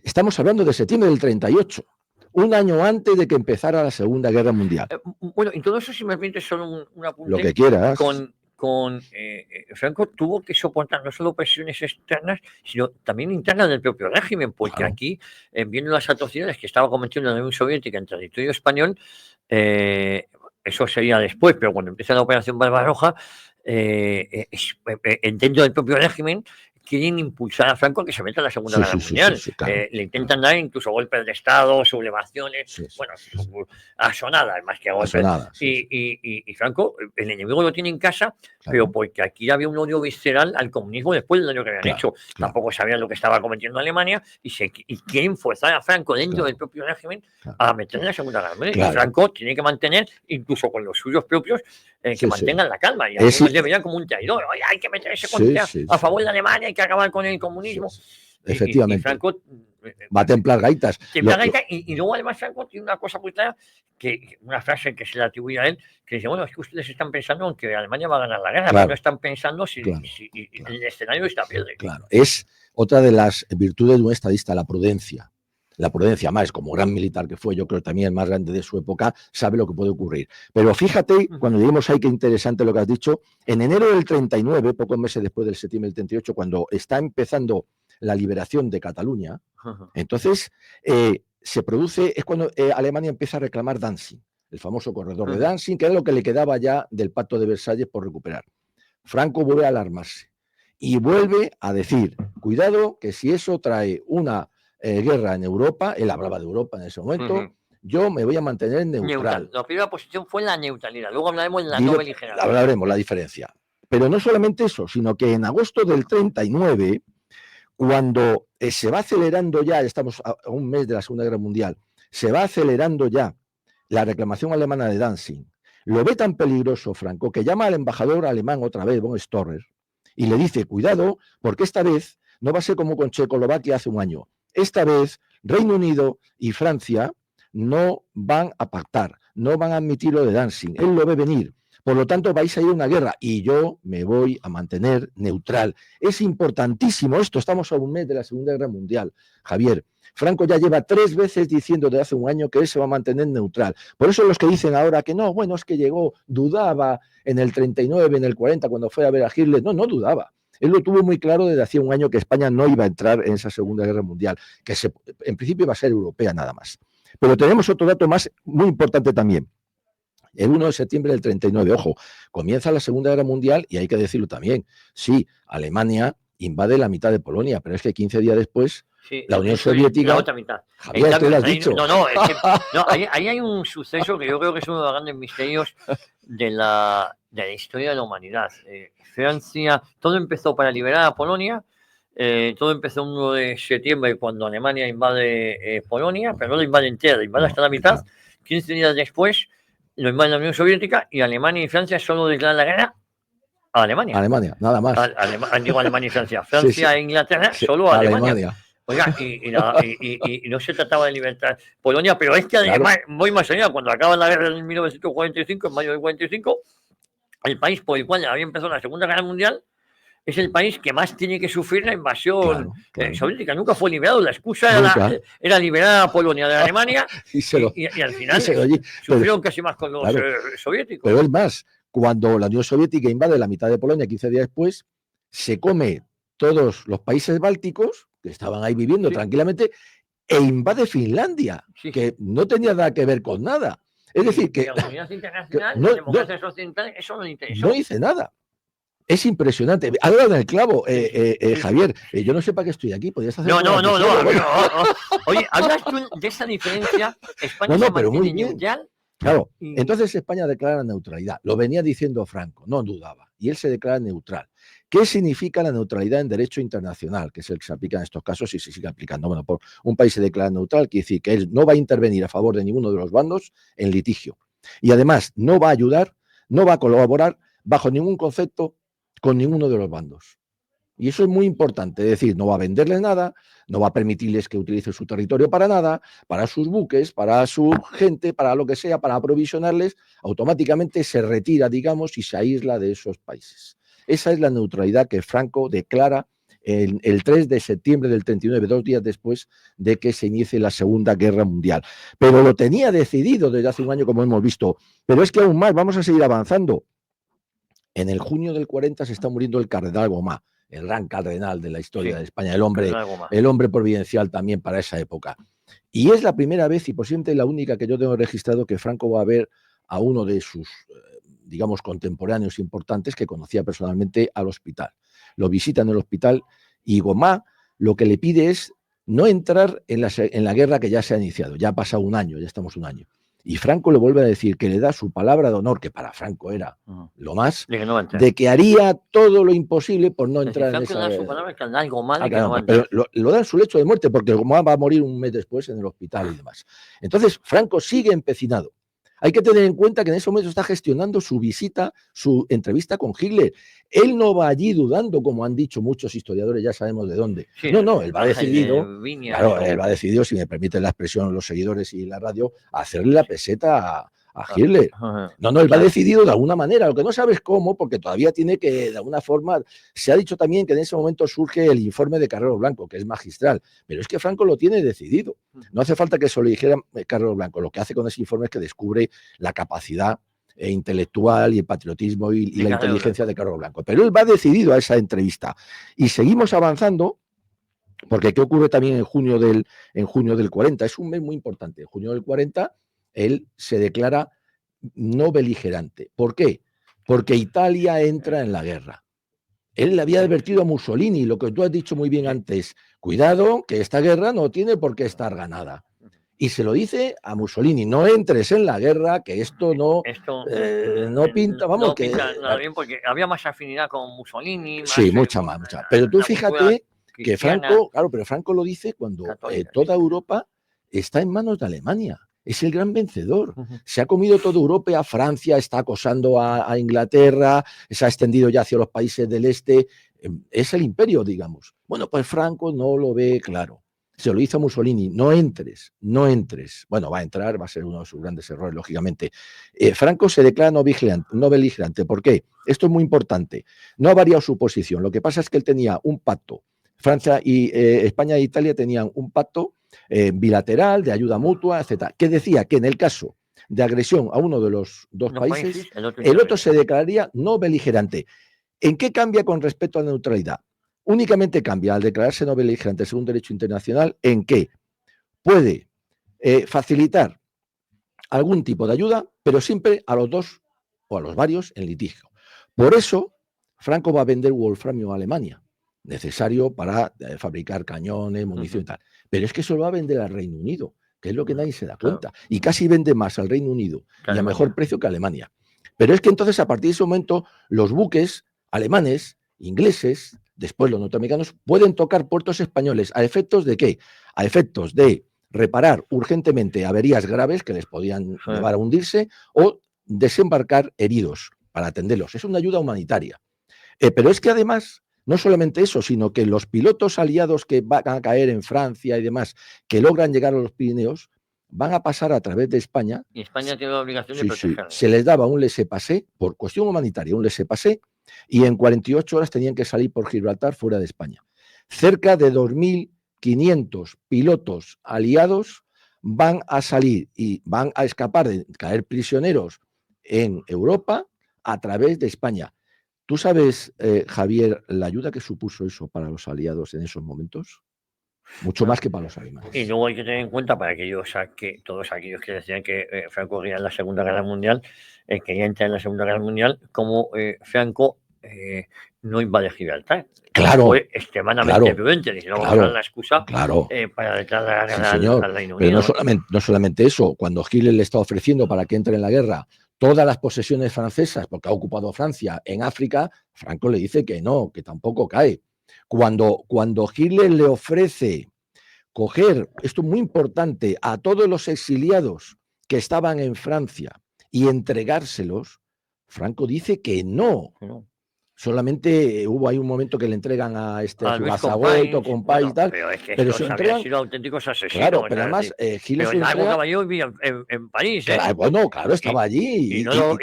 Estamos hablando de septiembre del 38, un año antes de que empezara la Segunda Guerra Mundial. Bueno, y todo eso, si me permite, solo un apunte. Lo que quieras. Franco tuvo que soportar no solo presiones externas, sino también internas del propio régimen, porque aquí, viendo las atrocidades que estaba cometiendo la Unión Soviética en territorio español, eso sería después, pero cuando empieza la Operación Barbarroja, dentro del propio régimen, quieren impulsar a Franco a que se meta en la Segunda Guerra Mundial. Claro, le intentan dar incluso golpes de Estado, sublevaciones, bueno, asonadas más que golpes. Y Franco, el enemigo lo tiene en casa, pero porque aquí había un odio visceral al comunismo después del daño que habían hecho. Tampoco sabían lo que estaba cometiendo Alemania y quieren forzar a Franco dentro del propio régimen a meter en la Segunda Guerra Mundial. Y Franco tiene que mantener, incluso con los suyos propios, que mantengan la calma. Y algunos le veían como un traidor. Oye, hay que meter ese comité a favor de Alemania, hay que acabar con el comunismo. Efectivamente. Y Franco va a templar gaitas. Y luego además Franco tiene una cosa muy clara, una frase que se le atribuye a él, que dice, bueno, es que ustedes están pensando en que Alemania va a ganar la guerra, pero no están pensando si el escenario está pierde. Claro, es otra de las virtudes de un estadista, la prudencia. la prudencia, más como gran militar que fue, yo creo también el más grande de su época, sabe lo que puede ocurrir. Pero fíjate, cuando lleguemos ahí, qué interesante lo que has dicho, en enero del 39, pocos meses después del septiembre del 38, cuando está empezando la liberación de Cataluña, entonces se produce, es cuando Alemania empieza a reclamar Danzig, el famoso corredor de Danzig, que era lo que le quedaba ya del pacto de Versalles por recuperar. Franco vuelve a alarmarse y vuelve a decir, cuidado, que si eso trae una guerra en Europa, él hablaba de Europa en ese momento, yo me voy a mantener neutral. La primera posición fue la neutralidad, luego hablaremos de la no beligerancia. Hablaremos la diferencia. Pero no solamente eso, sino que en agosto del 39, cuando se va acelerando ya, estamos a un mes de la Segunda Guerra Mundial, se va acelerando ya la reclamación alemana de Danzig, lo ve tan peligroso Franco que llama al embajador alemán otra vez, von Storer, y le dice, cuidado, porque esta vez no va a ser como con Checoslovaquia hace un año. Esta vez Reino Unido y Francia no van a pactar, no van a admitir lo de Danzig. Él lo ve venir. Por lo tanto, vais a ir a una guerra y yo me voy a mantener neutral. Es importantísimo esto. Estamos a un mes de la Segunda Guerra Mundial, Javier. Franco ya lleva 3 veces diciendo desde hace un año que él se va a mantener neutral. Por eso los que dicen ahora que no, bueno, es que llegó, dudaba en el 39, en el 40, cuando fue a ver a Hitler. No dudaba. Él lo tuvo muy claro desde hacía un año que España no iba a entrar en esa Segunda Guerra Mundial, que en principio iba a ser europea nada más. Pero tenemos otro dato más muy importante también. El 1 de septiembre del 39, ojo, comienza la Segunda Guerra Mundial y hay que decirlo también. Sí, Alemania invade la mitad de Polonia, pero es que 15 días después la Unión Soviética... La otra mitad. Javier, tú lo has dicho. Ahí hay un suceso que yo creo que es uno de los grandes misterios de la historia de la humanidad. Francia, todo empezó para liberar a Polonia, todo empezó el 1 de septiembre cuando Alemania invade Polonia, pero no la invade entera, la invade hasta la mitad. 15 días después lo invade la Unión Soviética y Alemania y Francia solo declaran la guerra a Alemania. Alemania, nada más. Digo Alemania y Francia. Francia e Inglaterra solo a Alemania. Oiga, y no se trataba de libertad Polonia, pero es que además, voy más allá, cuando acaba la guerra en 1945, en mayo del 45, el país por el cual había empezado la Segunda Guerra Mundial es el país que más tiene que sufrir la invasión soviética. Nunca fue liberado. La excusa era liberar a Polonia de Alemania y al final sufrieron casi más con los soviéticos. Pero es más, cuando la Unión Soviética invade la mitad de Polonia 15 días después, se come todos los países bálticos que estaban ahí viviendo tranquilamente e invade Finlandia, que no tenía nada que ver con nada. Es decir, que la comunidad internacional, las democracias occidentales, eso no le interesó. No hice nada. Es impresionante. Ha dado en el clavo, Javier. Yo no sé para qué estoy aquí. Podrías hacer. No. Oye, ¿hablas tú de esa diferencia? España se mantiene neutral. Claro. Entonces España declara neutralidad. Lo venía diciendo Franco, no dudaba. Y él se declara neutral. ¿Qué significa la neutralidad en derecho internacional? Que es el que se aplica en estos casos y se sigue aplicando. Bueno, por un país se declara neutral, quiere decir que él no va a intervenir a favor de ninguno de los bandos en litigio. Y además no va a ayudar, no va a colaborar bajo ningún concepto con ninguno de los bandos. Y eso es muy importante, es decir, no va a venderles nada, no va a permitirles que utilicen su territorio para nada, para sus buques, para su gente, para lo que sea, para aprovisionarles, automáticamente se retira, digamos, y se aísla de esos países. Esa es la neutralidad que Franco declara el 3 de septiembre del 39, 2 días después de que se inicie la Segunda Guerra Mundial. Pero lo tenía decidido desde hace un año, como hemos visto. Pero es que aún más, vamos a seguir avanzando. En el junio del 40 se está muriendo el cardenal Gomá, el gran cardenal de la historia de España, el hombre providencial también para esa época. Y es la primera vez y posiblemente la única que yo tengo registrado que Franco va a ver a uno de sus, digamos, contemporáneos importantes que conocía personalmente al hospital. Lo visita en el hospital y Gomá lo que le pide es no entrar en la guerra que ya se ha iniciado. Ya ha pasado un año, ya estamos un año. Y Franco le vuelve a decir que le da su palabra de honor, que para Franco era lo más, de que haría todo lo imposible por no entrar en esa guerra. Su palabra que algo mal, pero lo da en su lecho de muerte, porque Gomá va a morir un mes después en el hospital y demás. Entonces, Franco sigue empecinado. Hay que tener en cuenta que en ese momento está gestionando su visita, su entrevista con Hitler. Él no va allí dudando, como han dicho muchos historiadores, ya sabemos de dónde. No, él va decidido, él va decidido, si me permiten la expresión los seguidores y la radio, a hacerle la peseta a Hitler. No, él va Claro. decidido de alguna manera, lo que no sabes cómo, porque todavía tiene que, de alguna forma, se ha dicho también que en ese momento surge el informe de Carrero Blanco, que es magistral, pero es que Franco lo tiene decidido. No hace falta que se lo dijera Carrero Blanco, lo que hace con ese informe es que descubre la capacidad intelectual y el patriotismo y la inteligencia de Carrero Blanco. Pero él va decidido a esa entrevista. Y seguimos avanzando, porque ¿qué ocurre también en junio del 40? Es un mes muy importante. En junio del 40, él se declara no beligerante. ¿Por qué? Porque Italia entra en la guerra. Él le había advertido a Mussolini, lo que tú has dicho muy bien antes, cuidado, que esta guerra no tiene por qué estar ganada. Y se lo dice a Mussolini, no entres en la guerra, que esto no pinta, vamos, no pinta nada bien, porque había más afinidad con Mussolini. Más, sí, mucha más. Pero tú fíjate que Franco, claro, pero Franco lo dice cuando católica, toda Europa está en manos de Alemania. Es el gran vencedor. Se ha comido toda Europa, a Francia, está acosando a Inglaterra, se ha extendido ya hacia los países del este. Es el imperio, digamos. Bueno, pues Franco no lo ve claro. Se lo hizo a Mussolini, no entres. Bueno, va a entrar, va a ser uno de sus grandes errores, lógicamente. Franco se declara no beligerante. ¿Por qué? Esto es muy importante. No ha variado su posición. Lo que pasa es que él tenía un pacto. Francia y España e Italia tenían un pacto bilateral, de ayuda mutua, etc., que decía que en el caso de agresión a uno de los dos países, el otro se declararía no beligerante. ¿En qué cambia con respecto a la neutralidad? Únicamente cambia al declararse no beligerante según derecho internacional en que puede facilitar algún tipo de ayuda, pero siempre a los dos o a los varios en litigio. Por eso, Franco va a vender wolframio a Alemania, necesario para fabricar cañones, munición y tal. Pero es que eso lo va a vender al Reino Unido, que es lo que nadie se da cuenta. Y casi vende más al Reino Unido y a mejor precio que Alemania. Pero es que entonces, a partir de ese momento, los buques alemanes, ingleses, después los norteamericanos, pueden tocar puertos españoles. ¿A efectos de qué? A efectos de reparar urgentemente averías graves que les podían llevar a hundirse o desembarcar heridos para atenderlos. Es una ayuda humanitaria. Pero es que además, no solamente eso, sino que los pilotos aliados que van a caer en Francia y demás, que logran llegar a los Pirineos, van a pasar a través de España. Y España tiene la obligación de protegerlos. Se les daba un laissez-passer, por cuestión humanitaria, un laissez-passer, y en 48 horas tenían que salir por Gibraltar fuera de España. Cerca de 2.500 pilotos aliados van a salir y van a escapar de caer prisioneros en Europa a través de España. ¿Tú sabes, Javier, la ayuda que supuso eso para los aliados en esos momentos? Mucho más que para los alemanes. Y luego hay que tener en cuenta para todos aquellos que decían que Franco quería en la Segunda Guerra Mundial, quería entrar en la Segunda Guerra Mundial, como Franco no invade Gibraltar. Claro. Fue extremadamente prudente, no vamos a dar la excusa para declarar la guerra al Reino Unido. Pero no solamente eso, cuando Hitler le está ofreciendo para que entre en la guerra todas las posesiones francesas, porque ha ocupado Francia en África, Franco le dice que no, que tampoco cae. Cuando Hitler le ofrece coger, esto es muy importante, a todos los exiliados que estaban en Francia y entregárselos, Franco dice que no. Solamente hubo ahí un momento que le entregan a Zugazagoito, Compay y tal. Pero es que pero estos habían sido auténticos asesinos. Claro, pero además Hitler se entrega... yo vivía en París, Claro, bueno, claro, estaba allí. Y no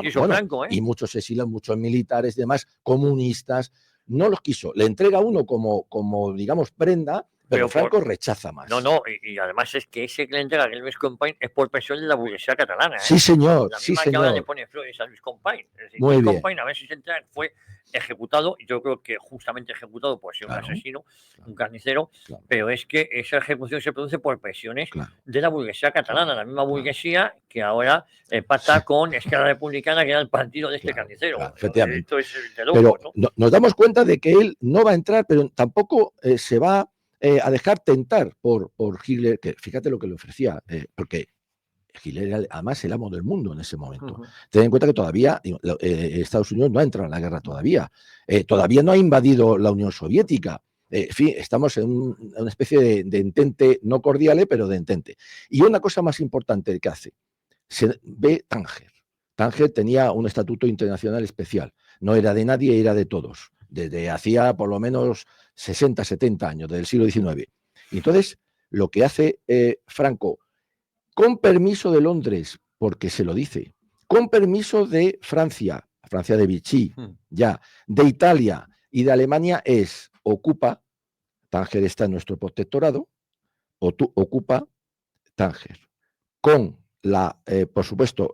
quiso Franco, Y muchos exiliados, muchos militares y demás, comunistas, no los quiso. Le entrega uno como digamos, prenda, pero Franco rechaza más. Y además es que ese que le entrega, que Luis Companys, es por presión de la burguesía catalana. Sí, señor. La misma que ahora le pone flores a Luis Companys. Es decir, Muy Luis bien. Companys, a ver si se entera, fue ejecutado, yo creo que justamente ejecutado por ser un asesino, un carnicero, pero es que esa ejecución se produce por presiones de la burguesía catalana, la misma burguesía que ahora pacta con Esquerra Republicana, que era el partido de este carnicero. Efectivamente. Esto es de loco, pero nos damos cuenta de que él no va a entrar, pero tampoco se va a dejar tentar por Hitler, que fíjate lo que le ofrecía, porque Hitler era además el amo del mundo en ese momento. Ten en cuenta que todavía Estados Unidos no ha entrado en la guerra todavía. Todavía no ha invadido la Unión Soviética. En fin, estamos en una especie de entente, no cordial, pero de entente. Y una cosa más importante que hace, se ve Tánger. Tánger tenía un estatuto internacional especial. No era de nadie, era de todos. Desde hacía por lo menos 60, 70 años, del siglo XIX. Y entonces, lo que hace Franco, con permiso de Londres, porque se lo dice. Con permiso de Francia, Francia de Vichy, ya, de Italia y de Alemania es ocupa, Tánger está en nuestro protectorado, o tú ocupa Tánger. Con por supuesto,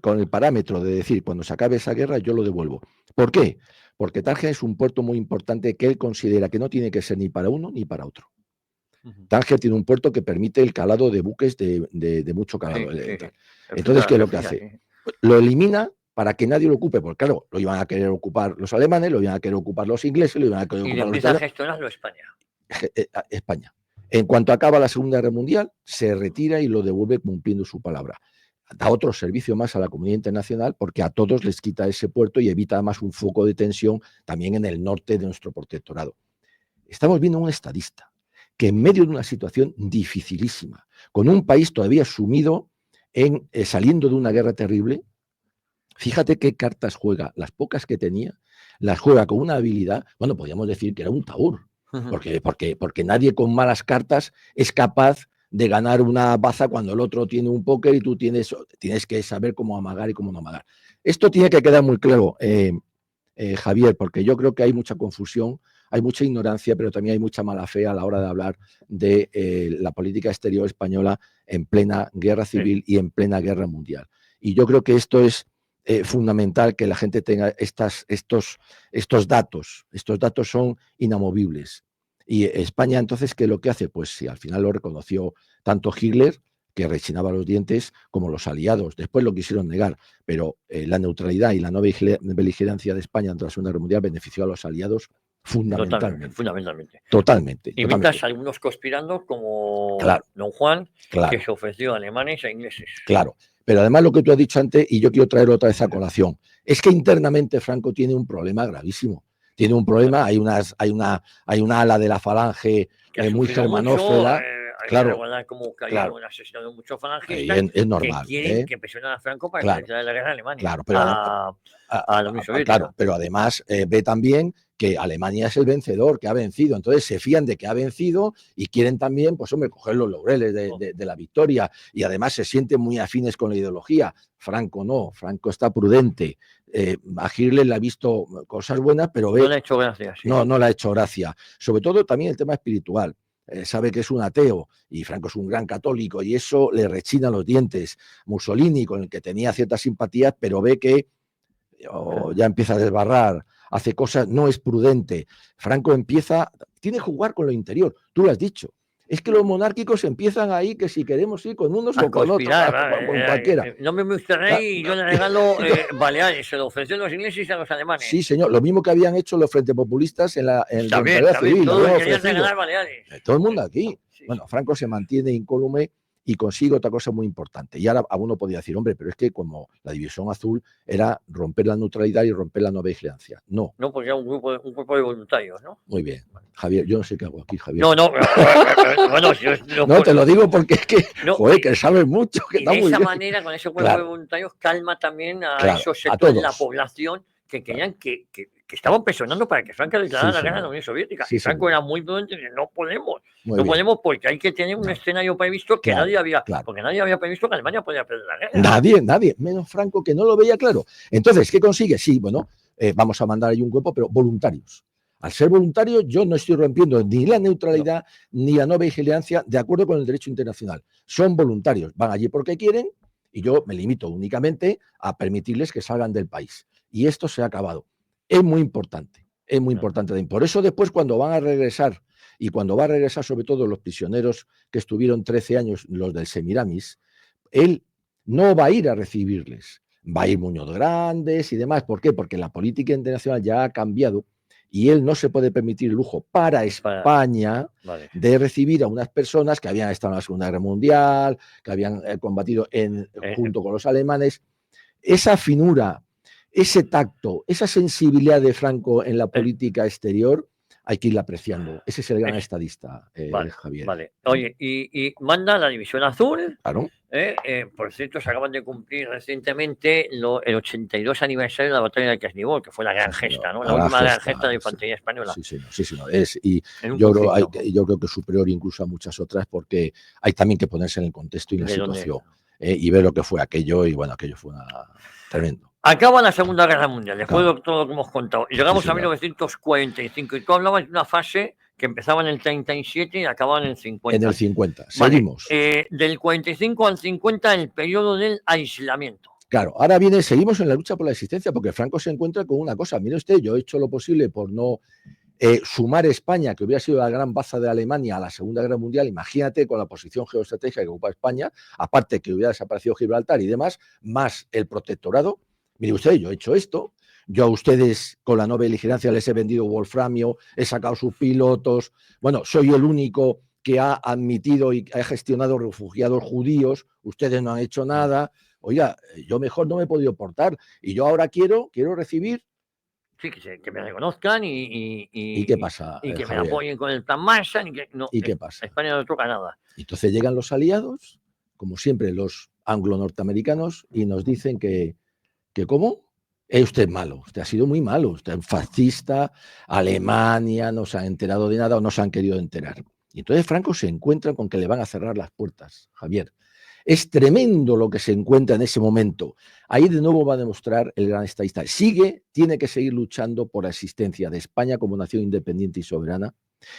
con el parámetro de decir, cuando se acabe esa guerra, yo lo devuelvo. ¿Por qué? Porque Tánger es un puerto muy importante que él considera que no tiene que ser ni para uno ni para otro. Tánger tiene un puerto que permite el calado de buques de mucho calado. Sí. Entonces, ¿qué es lo que hace? Lo elimina para que nadie lo ocupe, porque claro, lo iban a querer ocupar los alemanes, lo iban a querer ocupar los ingleses, lo iban a querer ocupar los italianos. Y empieza a gestionarlo España. España. En cuanto acaba la Segunda Guerra Mundial, se retira y lo devuelve cumpliendo su palabra. Da otro servicio más a la comunidad internacional porque a todos les quita ese puerto y evita además un foco de tensión también en el norte de nuestro protectorado. Estamos viendo un estadista que en medio de una situación dificilísima, con un país todavía sumido en saliendo de una guerra terrible, fíjate qué cartas juega, las pocas que tenía, las juega con una habilidad, bueno, podríamos decir que era un taur, porque nadie con malas cartas es capaz de ganar una baza cuando el otro tiene un póker y tú tienes que saber cómo amagar y cómo no amagar. Esto tiene que quedar muy claro, Javier, porque yo creo que hay mucha confusión, hay mucha ignorancia, pero también hay mucha mala fe a la hora de hablar de la política exterior española en plena guerra civil y en plena guerra mundial. Y yo creo que esto es fundamental que la gente tenga estos datos. Estos datos son inamovibles. Y España, entonces, ¿qué es lo que hace? Pues sí, al final lo reconoció tanto Hitler, que rechinaba los dientes, como los aliados. Después lo quisieron negar, pero la neutralidad y la no beligerancia de España ante la Segunda Guerra Mundial benefició a los aliados fundamentalmente. Totalmente. Y mientras algunos conspirando, como Don Juan, que se ofreció a alemanes e ingleses. Claro. Pero además lo que tú has dicho antes, y yo quiero traer otra vez a colación, es que internamente Franco tiene un problema gravísimo. Tiene un problema, hay una ala de la falange muy germanófila. Claro, como que hay un asesinato de muchos falangistas es normal, que quieren que presionen a Franco para que se declare la guerra a Alemania. Claro, pero a la Unión Soviética. Claro, pero además ve también que Alemania es el vencedor, que ha vencido. Entonces se fían de que ha vencido y quieren también, pues hombre, coger los laureles de la victoria. Y además se sienten muy afines con la ideología. Franco no, Franco está prudente. A Hitler le ha visto cosas buenas, pero ve... No le ha hecho gracia. Sí. No le ha hecho gracia. Sobre todo también el tema espiritual. Sabe que es un ateo y Franco es un gran católico y eso le rechina los dientes. Mussolini, con el que tenía ciertas simpatías, pero ve que ya empieza a desbarrar, hace cosas, no es prudente. Franco tiene que jugar con lo interior, tú lo has dicho. Es que los monárquicos empiezan ahí que si queremos ir con unos o con otros, con cualquiera. No me gusta y yo le regalo Baleares, se lo ofreció a los ingleses y a los alemanes. Sí, señor, lo mismo que habían hecho los Frente Populistas en la también, civil. Todos querían regalar Baleares. Todo el mundo aquí. Bueno, Franco se mantiene incólume y consigue otra cosa muy importante. Y ahora uno podría decir, hombre, pero es que como la división azul era romper la neutralidad y romper la no vigilancia. No. No, porque era un grupo de voluntarios, ¿no? Muy bien. Javier, yo no sé qué hago aquí, Javier. No, bueno, no, te lo digo porque es que, joder, que sabes mucho. Que y de esa manera, con ese grupo de voluntarios, calma también a esos sectores de la población que querían que estaban presionando para que Franco declarara la guerra a la Unión Soviética. Y Franco era muy prudente y no podemos porque hay que tener un escenario previsto que nadie había, porque nadie había previsto que Alemania podía perder la guerra. Nadie, menos Franco, que no lo veía claro. Entonces, ¿qué consigue? Sí, bueno, vamos a mandar ahí un grupo, pero voluntarios. Al ser voluntario, yo no estoy rompiendo ni la neutralidad ni la no vigilancia de acuerdo con el derecho internacional. Son voluntarios, van allí porque quieren y yo me limito únicamente a permitirles que salgan del país. Y esto se ha acabado. Es muy importante. Por eso después cuando van a regresar, y cuando va a regresar sobre todo los prisioneros que estuvieron 13 años, los del Semiramis, él no va a ir a recibirles. Va a ir Muñoz Grandes y demás. ¿Por qué? Porque la política internacional ya ha cambiado y él no se puede permitir el lujo para España de recibir a unas personas que habían estado en la Segunda Guerra Mundial, que habían combatido junto con los alemanes. Esa finura, ese tacto, esa sensibilidad de Franco en la política exterior, hay que irla apreciando. Ese es el gran estadista, Javier. Vale. Oye, y manda la División Azul. Claro. Por cierto, se acaban de cumplir recientemente el 82 aniversario de la batalla de Krasnivor, que fue la gran gesta, ¿no? La última gran gesta de la infantería española. Sí. Yo creo que superior incluso a muchas otras, porque hay también que ponerse en el contexto y la situación. y ver lo que fue aquello, y bueno, aquello fue tremendo. Acaba la Segunda Guerra Mundial, después Claro. de todo lo que hemos contado. Llegamos Sí, a señor. 1945 y tú hablabas de una fase que empezaba en el 37 y acababa en el 50. En el 50. Vale, Seguimos. del 45 al 50, el periodo del aislamiento. Claro, ahora seguimos en la lucha por la existencia, porque Franco se encuentra con una cosa. Mire usted, yo he hecho lo posible por no sumar España, que hubiera sido la gran baza de Alemania a la Segunda Guerra Mundial. Imagínate con la posición geoestratégica que ocupa España, aparte que hubiera desaparecido Gibraltar y demás, más el protectorado. Mire usted, yo he hecho esto. Yo a ustedes con la no beligerancia les he vendido wolframio, he sacado sus pilotos. Bueno, soy el único que ha admitido y ha gestionado refugiados judíos. Ustedes no han hecho nada. Oiga, yo mejor no me he podido portar. Y yo ahora quiero recibir. Sí, que me reconozcan ¿Y qué pasa, y que me Javier? apoyen con el plan Marshall. ¿Y qué pasa? A España no le toca nada. Entonces llegan los aliados, como siempre los anglo-norteamericanos, y nos dicen que ¿cómo? Es usted malo, usted ha sido muy malo, usted es fascista, Alemania no se ha enterado de nada o no se han querido enterar. Y entonces Franco se encuentra con que le van a cerrar las puertas, Javier. Es tremendo lo que se encuentra en ese momento. Ahí de nuevo va a demostrar el gran estadista. Tiene que seguir luchando por la existencia de España como nación independiente y soberana,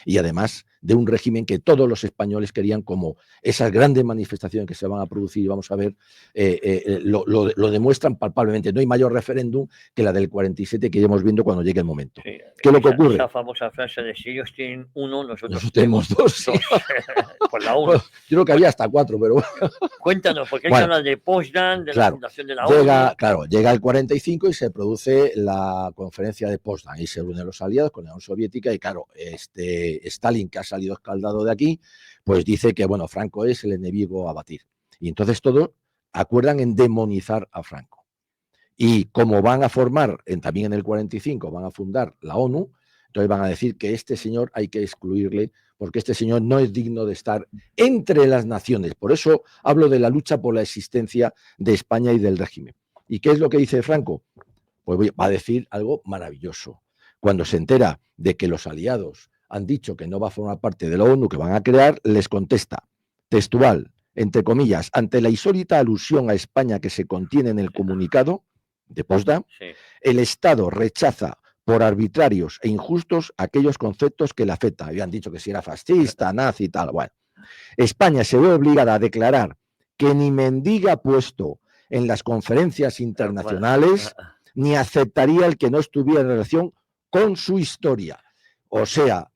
y además de un régimen que todos los españoles querían, como esas grandes manifestaciones que se van a producir y vamos a ver, lo demuestran palpablemente. No hay mayor referéndum que la del 47 que iremos viendo cuando llegue el momento. Sí, ¿Qué es lo que ocurre? Esa famosa frase de si ellos tienen uno, nosotros tenemos dos. Sí. Pues la uno. Bueno, yo creo que había hasta 4, pero bueno. Cuéntanos, porque hay que hablar de Potsdam, de la fundación de la ONU. Llega el 45 y se produce la conferencia de Potsdam y se unen los aliados con la Unión Soviética y claro, Stalin, que ha salido escaldado de aquí, pues dice que bueno, Franco es el enemigo a batir. Y entonces todos acuerdan en demonizar a Franco. Y como van a formar, también en el 45, van a fundar la ONU, entonces van a decir que este señor hay que excluirle porque este señor no es digno de estar entre las naciones. Por eso hablo de la lucha por la existencia de España y del régimen. ¿Y qué es lo que dice Franco? Pues va a decir algo maravilloso. Cuando se entera de que los aliados han dicho que no va a formar parte de la ONU que van a crear, les contesta, textual, entre comillas, ante la insólita alusión a España que se contiene en el comunicado de Potsdam, el Estado rechaza por arbitrarios e injustos aquellos conceptos que le afectan. Habían dicho que si era fascista, nazi y tal. Bueno, España se ve obligada a declarar que ni mendiga puesto en las conferencias internacionales, ni aceptaría el que no estuviera en relación con su historia. O sea,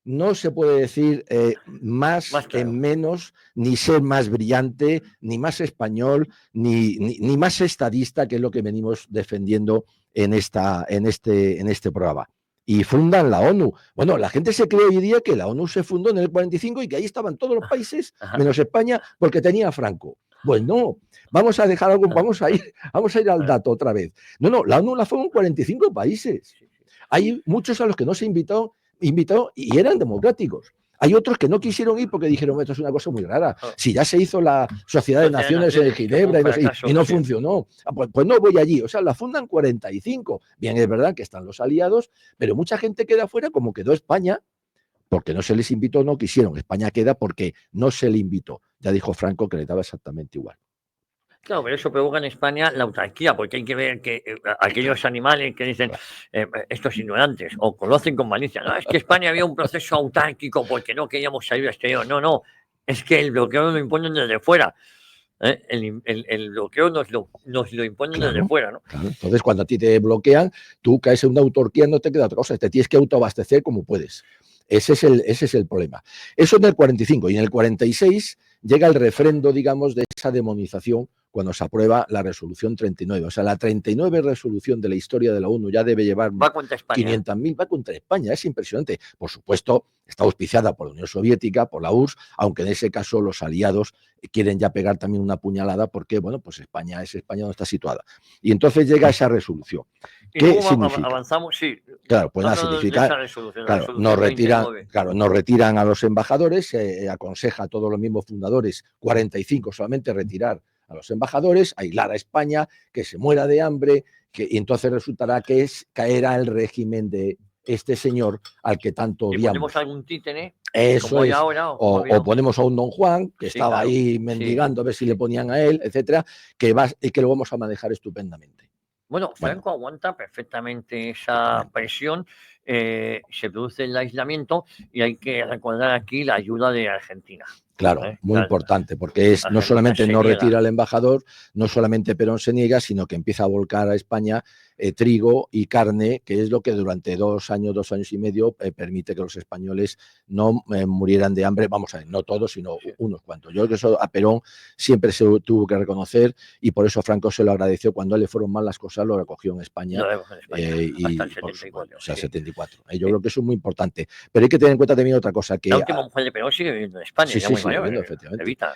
no se puede decir más claro, en menos, ni ser más brillante, ni más español, ni más estadista, que es lo que venimos defendiendo en este programa. Y fundan la ONU. Bueno, la gente se cree hoy día que la ONU se fundó en el 45 y que ahí estaban todos los países, menos España, porque tenía a Franco. Pues no, vamos a dejar algo, vamos a ir al dato otra vez. No, la ONU la fueron 45 países. Hay muchos a los que no se invitó y eran democráticos. Hay otros que no quisieron ir porque dijeron, esto es una cosa muy rara. Si ya se hizo la Sociedad de Naciones en Ginebra y no funcionó, pues no voy allí. O sea, la fundan 45. Bien, es verdad que están los aliados, pero mucha gente queda fuera como quedó España, porque no se les invitó, no quisieron. España queda porque no se le invitó. Ya dijo Franco que le daba exactamente igual. Claro, pero eso provoca en España la autarquía, porque hay que ver que aquellos animales que dicen estos ignorantes o conocen con malicia, no, es que España había un proceso autárquico porque no queríamos salir al exterior. No, es que el bloqueo lo imponen desde fuera. El bloqueo nos lo imponen desde fuera, ¿no? Claro. Entonces, cuando a ti te bloquean, tú caes en una autarquía, no te queda otra cosa, te tienes que autoabastecer como puedes. Ese es el problema. Eso en el 45 y en el 46 llega el refrendo, digamos, de esa demonización cuando se aprueba la resolución 39. O sea, la 39 resolución de la historia de la ONU ya debe llevar 500.000, va contra España, es impresionante. Por supuesto, está auspiciada por la Unión Soviética, por la URSS, aunque en ese caso los aliados quieren ya pegar también una puñalada porque, bueno, pues España no está situada. Y entonces llega esa resolución. ¿Qué significa? Avanzamos, sí. Claro, pues nada, significa, claro, nos retiran a los embajadores, aconseja a todos los mismos fundadores, 45 solamente, retirar a los embajadores, aislar a España, que se muera de hambre, y entonces resultará que caerá el régimen de este señor al que tanto odiamos. ¿Ponemos algún títere? Eso como hay es. ahora, o como O había. ponemos a un Don Juan, que Sí, estaba claro. ahí Sí. mendigando a ver si le ponían a él, etcétera, y que lo vamos a manejar estupendamente. Bueno, Bueno, Franco aguanta perfectamente esa perfectamente. presión, se produce el aislamiento y hay que recordar aquí la ayuda de Argentina. Claro, muy La importante, porque es no Argentina solamente se no retira niega. al embajador, no solamente Perón se niega, sino que empieza a volcar a España trigo y carne, que es lo que durante 2 años y medio, permite que los españoles no murieran de hambre. Vamos a ver, no todos, sino Sí. unos cuantos. Yo creo que eso a Perón siempre se tuvo que reconocer y por eso Franco se lo agradeció. Cuando le fueron mal las cosas, lo recogió en España. Lo vemos en España, hasta el Y por supuesto, 74. o sea, Sí. 74. Yo Sí. creo que eso es muy importante. Pero hay que tener en cuenta también otra cosa, La que última mujer de Perón sigue viviendo en España, sí, ya sí, muy sigue mayor. viendo, efectivamente. Evita,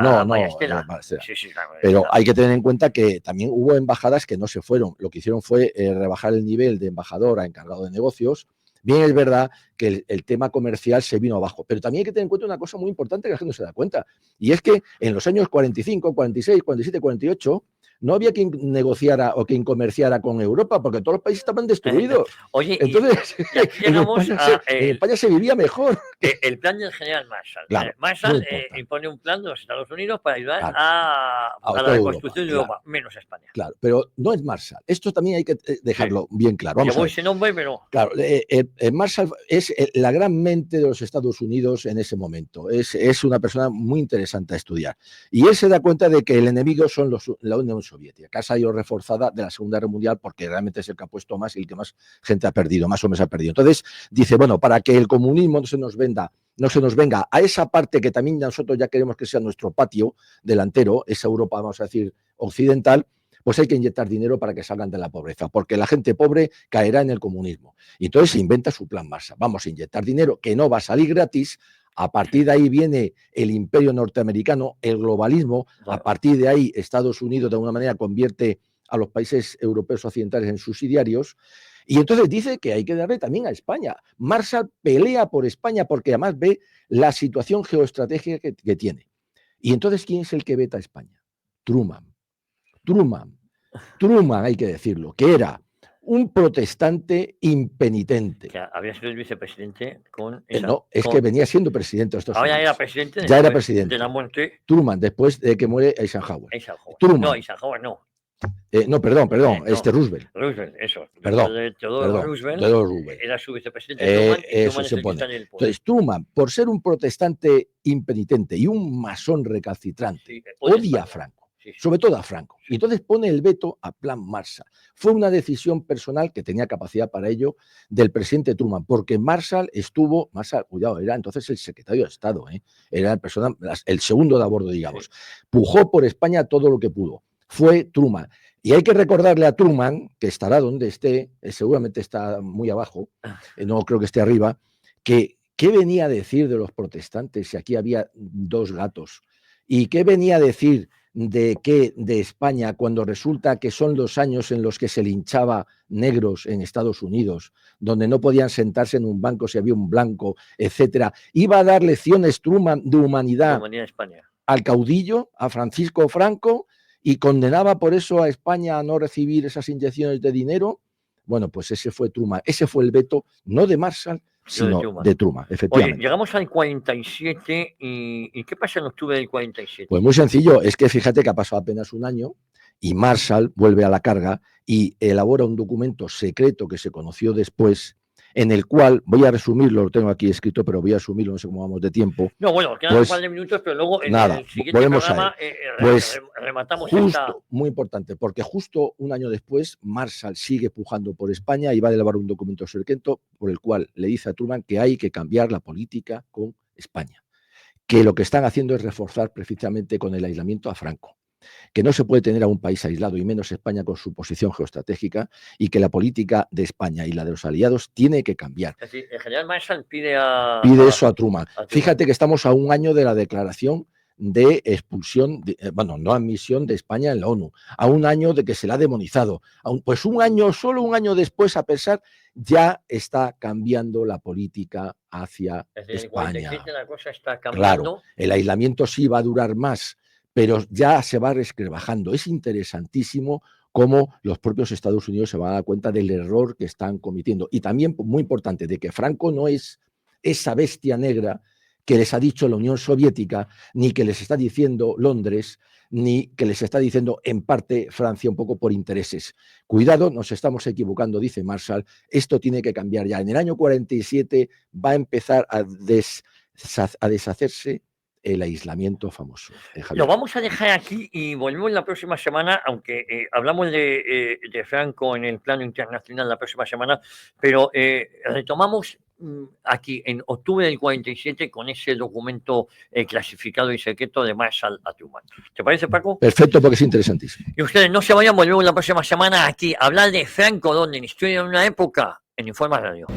No, María no, Estela. Marcela. Sí, sí, claro, Pero Estela. hay que tener en cuenta que también hubo embajadas que no se fueron. Lo que hicieron fue rebajar el nivel de embajador a encargado de negocios. Bien, es verdad que el tema comercial se vino abajo, pero también hay que tener en cuenta una cosa muy importante que la gente no se da cuenta, y es que en los años 45, 46, 47, 48 no había quien negociara o quien comerciara con Europa, porque todos los países estaban destruidos. Oye, Entonces, y aquí en llegamos a España se vivía mejor. el plan del general Marshall. Claro, muy Marshall importante. impone un plan de los Estados Unidos para ayudar Claro, a la toda Europa, reconstrucción de claro. Europa, menos España. Claro, pero no es Marshall. Esto también hay que dejarlo bien claro. Vamos a Llevó ver. ese nombre, pero Claro, Marshall es la gran mente de los Estados Unidos en ese momento. Es una persona muy interesante a estudiar. Y él se da cuenta de que el enemigo son la Unión Soviética, que ha salido reforzada de la Segunda Guerra Mundial porque realmente es el que ha puesto más y el que más gente ha perdido, más hombres ha perdido. Entonces dice, bueno, para que el comunismo no se nos venga a esa parte que también nosotros ya queremos que sea nuestro patio delantero, esa Europa, vamos a decir, occidental, pues hay que inyectar dinero para que salgan de la pobreza, porque la gente pobre caerá en el comunismo. Y entonces se inventa su plan Marshall. Vamos a inyectar dinero que no va a salir gratis. A partir de ahí viene el imperio norteamericano, el globalismo. A partir de ahí Estados Unidos de alguna manera convierte a los países europeos occidentales en subsidiarios. Y entonces dice que hay que darle también a España. Marshall pelea por España porque además ve la situación geoestratégica que tiene. Y entonces, ¿quién es el que veta a España? Truman, hay que decirlo, que era un protestante impenitente. que había sido el vicepresidente con No, es que venía siendo presidente de Estados ahora Unidos. era presidente Ya era después presidente. de la muerte. Truman, después de que muere Eisenhower. Truman. No, Eisenhower no. No, perdón, No, Roosevelt. Roosevelt, eso. Perdón, De Teodoro Roosevelt era su vicepresidente Truman y eso Truman es se el que pone. está en el poder. Entonces, Truman, por ser un protestante impenitente y un masón recalcitrante, Sí, odia a Franco. Sí, sí. Sobre todo a Franco. Y entonces pone el veto a Plan Marshall. Fue una decisión personal que tenía capacidad para ello del presidente Truman, porque Marshall, cuidado, era entonces el secretario de Estado, era el segundo de a bordo, digamos. Sí. Pujó por España todo lo que pudo. Fue Truman. Y hay que recordarle a Truman, que estará donde esté, seguramente está muy abajo, no creo que esté arriba, que qué venía a decir de los protestantes si aquí había dos gatos. ¿Y qué venía a decir de España cuando resulta que son los años en los que se linchaba negros en Estados Unidos, donde no podían sentarse en un banco si había un blanco, etcétera? Iba a dar lecciones Truman de humanidad en España al caudillo, a Francisco Franco, y condenaba por eso a España a no recibir esas inyecciones de dinero. Bueno, pues ese fue Truman, ese fue el veto, no de Marshall, sino de Truman, efectivamente. Oye, llegamos al 47 y ¿qué pasa en octubre del 47? Pues muy sencillo, es que fíjate que ha pasado apenas un año y Marshall vuelve a la carga y elabora un documento secreto que se conoció después, en el cual, voy a resumirlo, lo tengo aquí escrito, pero voy a resumirlo, no sé cómo vamos de tiempo. No, bueno, quedan un par de minutos, pero luego en el siguiente programa rematamos justo, muy importante, porque justo un año después Marshall sigue pujando por España y va a elaborar un documento secreto por el cual le dice a Truman que hay que cambiar la política con España, que lo que están haciendo es reforzar precisamente con el aislamiento a Franco, que no se puede tener a un país aislado y menos España con su posición geoestratégica, y que la política de España y la de los aliados tiene que cambiar. Es decir, el general Marshall pide eso a Truman. Fíjate que estamos a un año de la declaración de expulsión, no admisión de España en la ONU, a un año de que se la ha demonizado, pues solo un año después, a pesar, ya está cambiando la política hacia España. La cosa está cambiando. Claro, el aislamiento sí va a durar más, pero ya se va resquebrajando. Es interesantísimo cómo los propios Estados Unidos se van a dar cuenta del error que están cometiendo. Y también, muy importante, de que Franco no es esa bestia negra que les ha dicho la Unión Soviética, ni que les está diciendo Londres, ni que les está diciendo en parte Francia un poco por intereses. Cuidado, nos estamos equivocando, dice Marshall, esto tiene que cambiar ya. En el año 47 va a empezar a deshacerse el aislamiento famoso. Lo vamos a dejar aquí y volvemos la próxima semana, aunque hablamos de Franco en el plano internacional la próxima semana, pero retomamos aquí en octubre del 47 con ese documento clasificado y secreto de Marshall a Truman. ¿Te parece, Paco? Perfecto, porque es interesantísimo. Y ustedes no se vayan, volvemos la próxima semana aquí a hablar de Franco, donde en Historia de una época, en Informa Radio.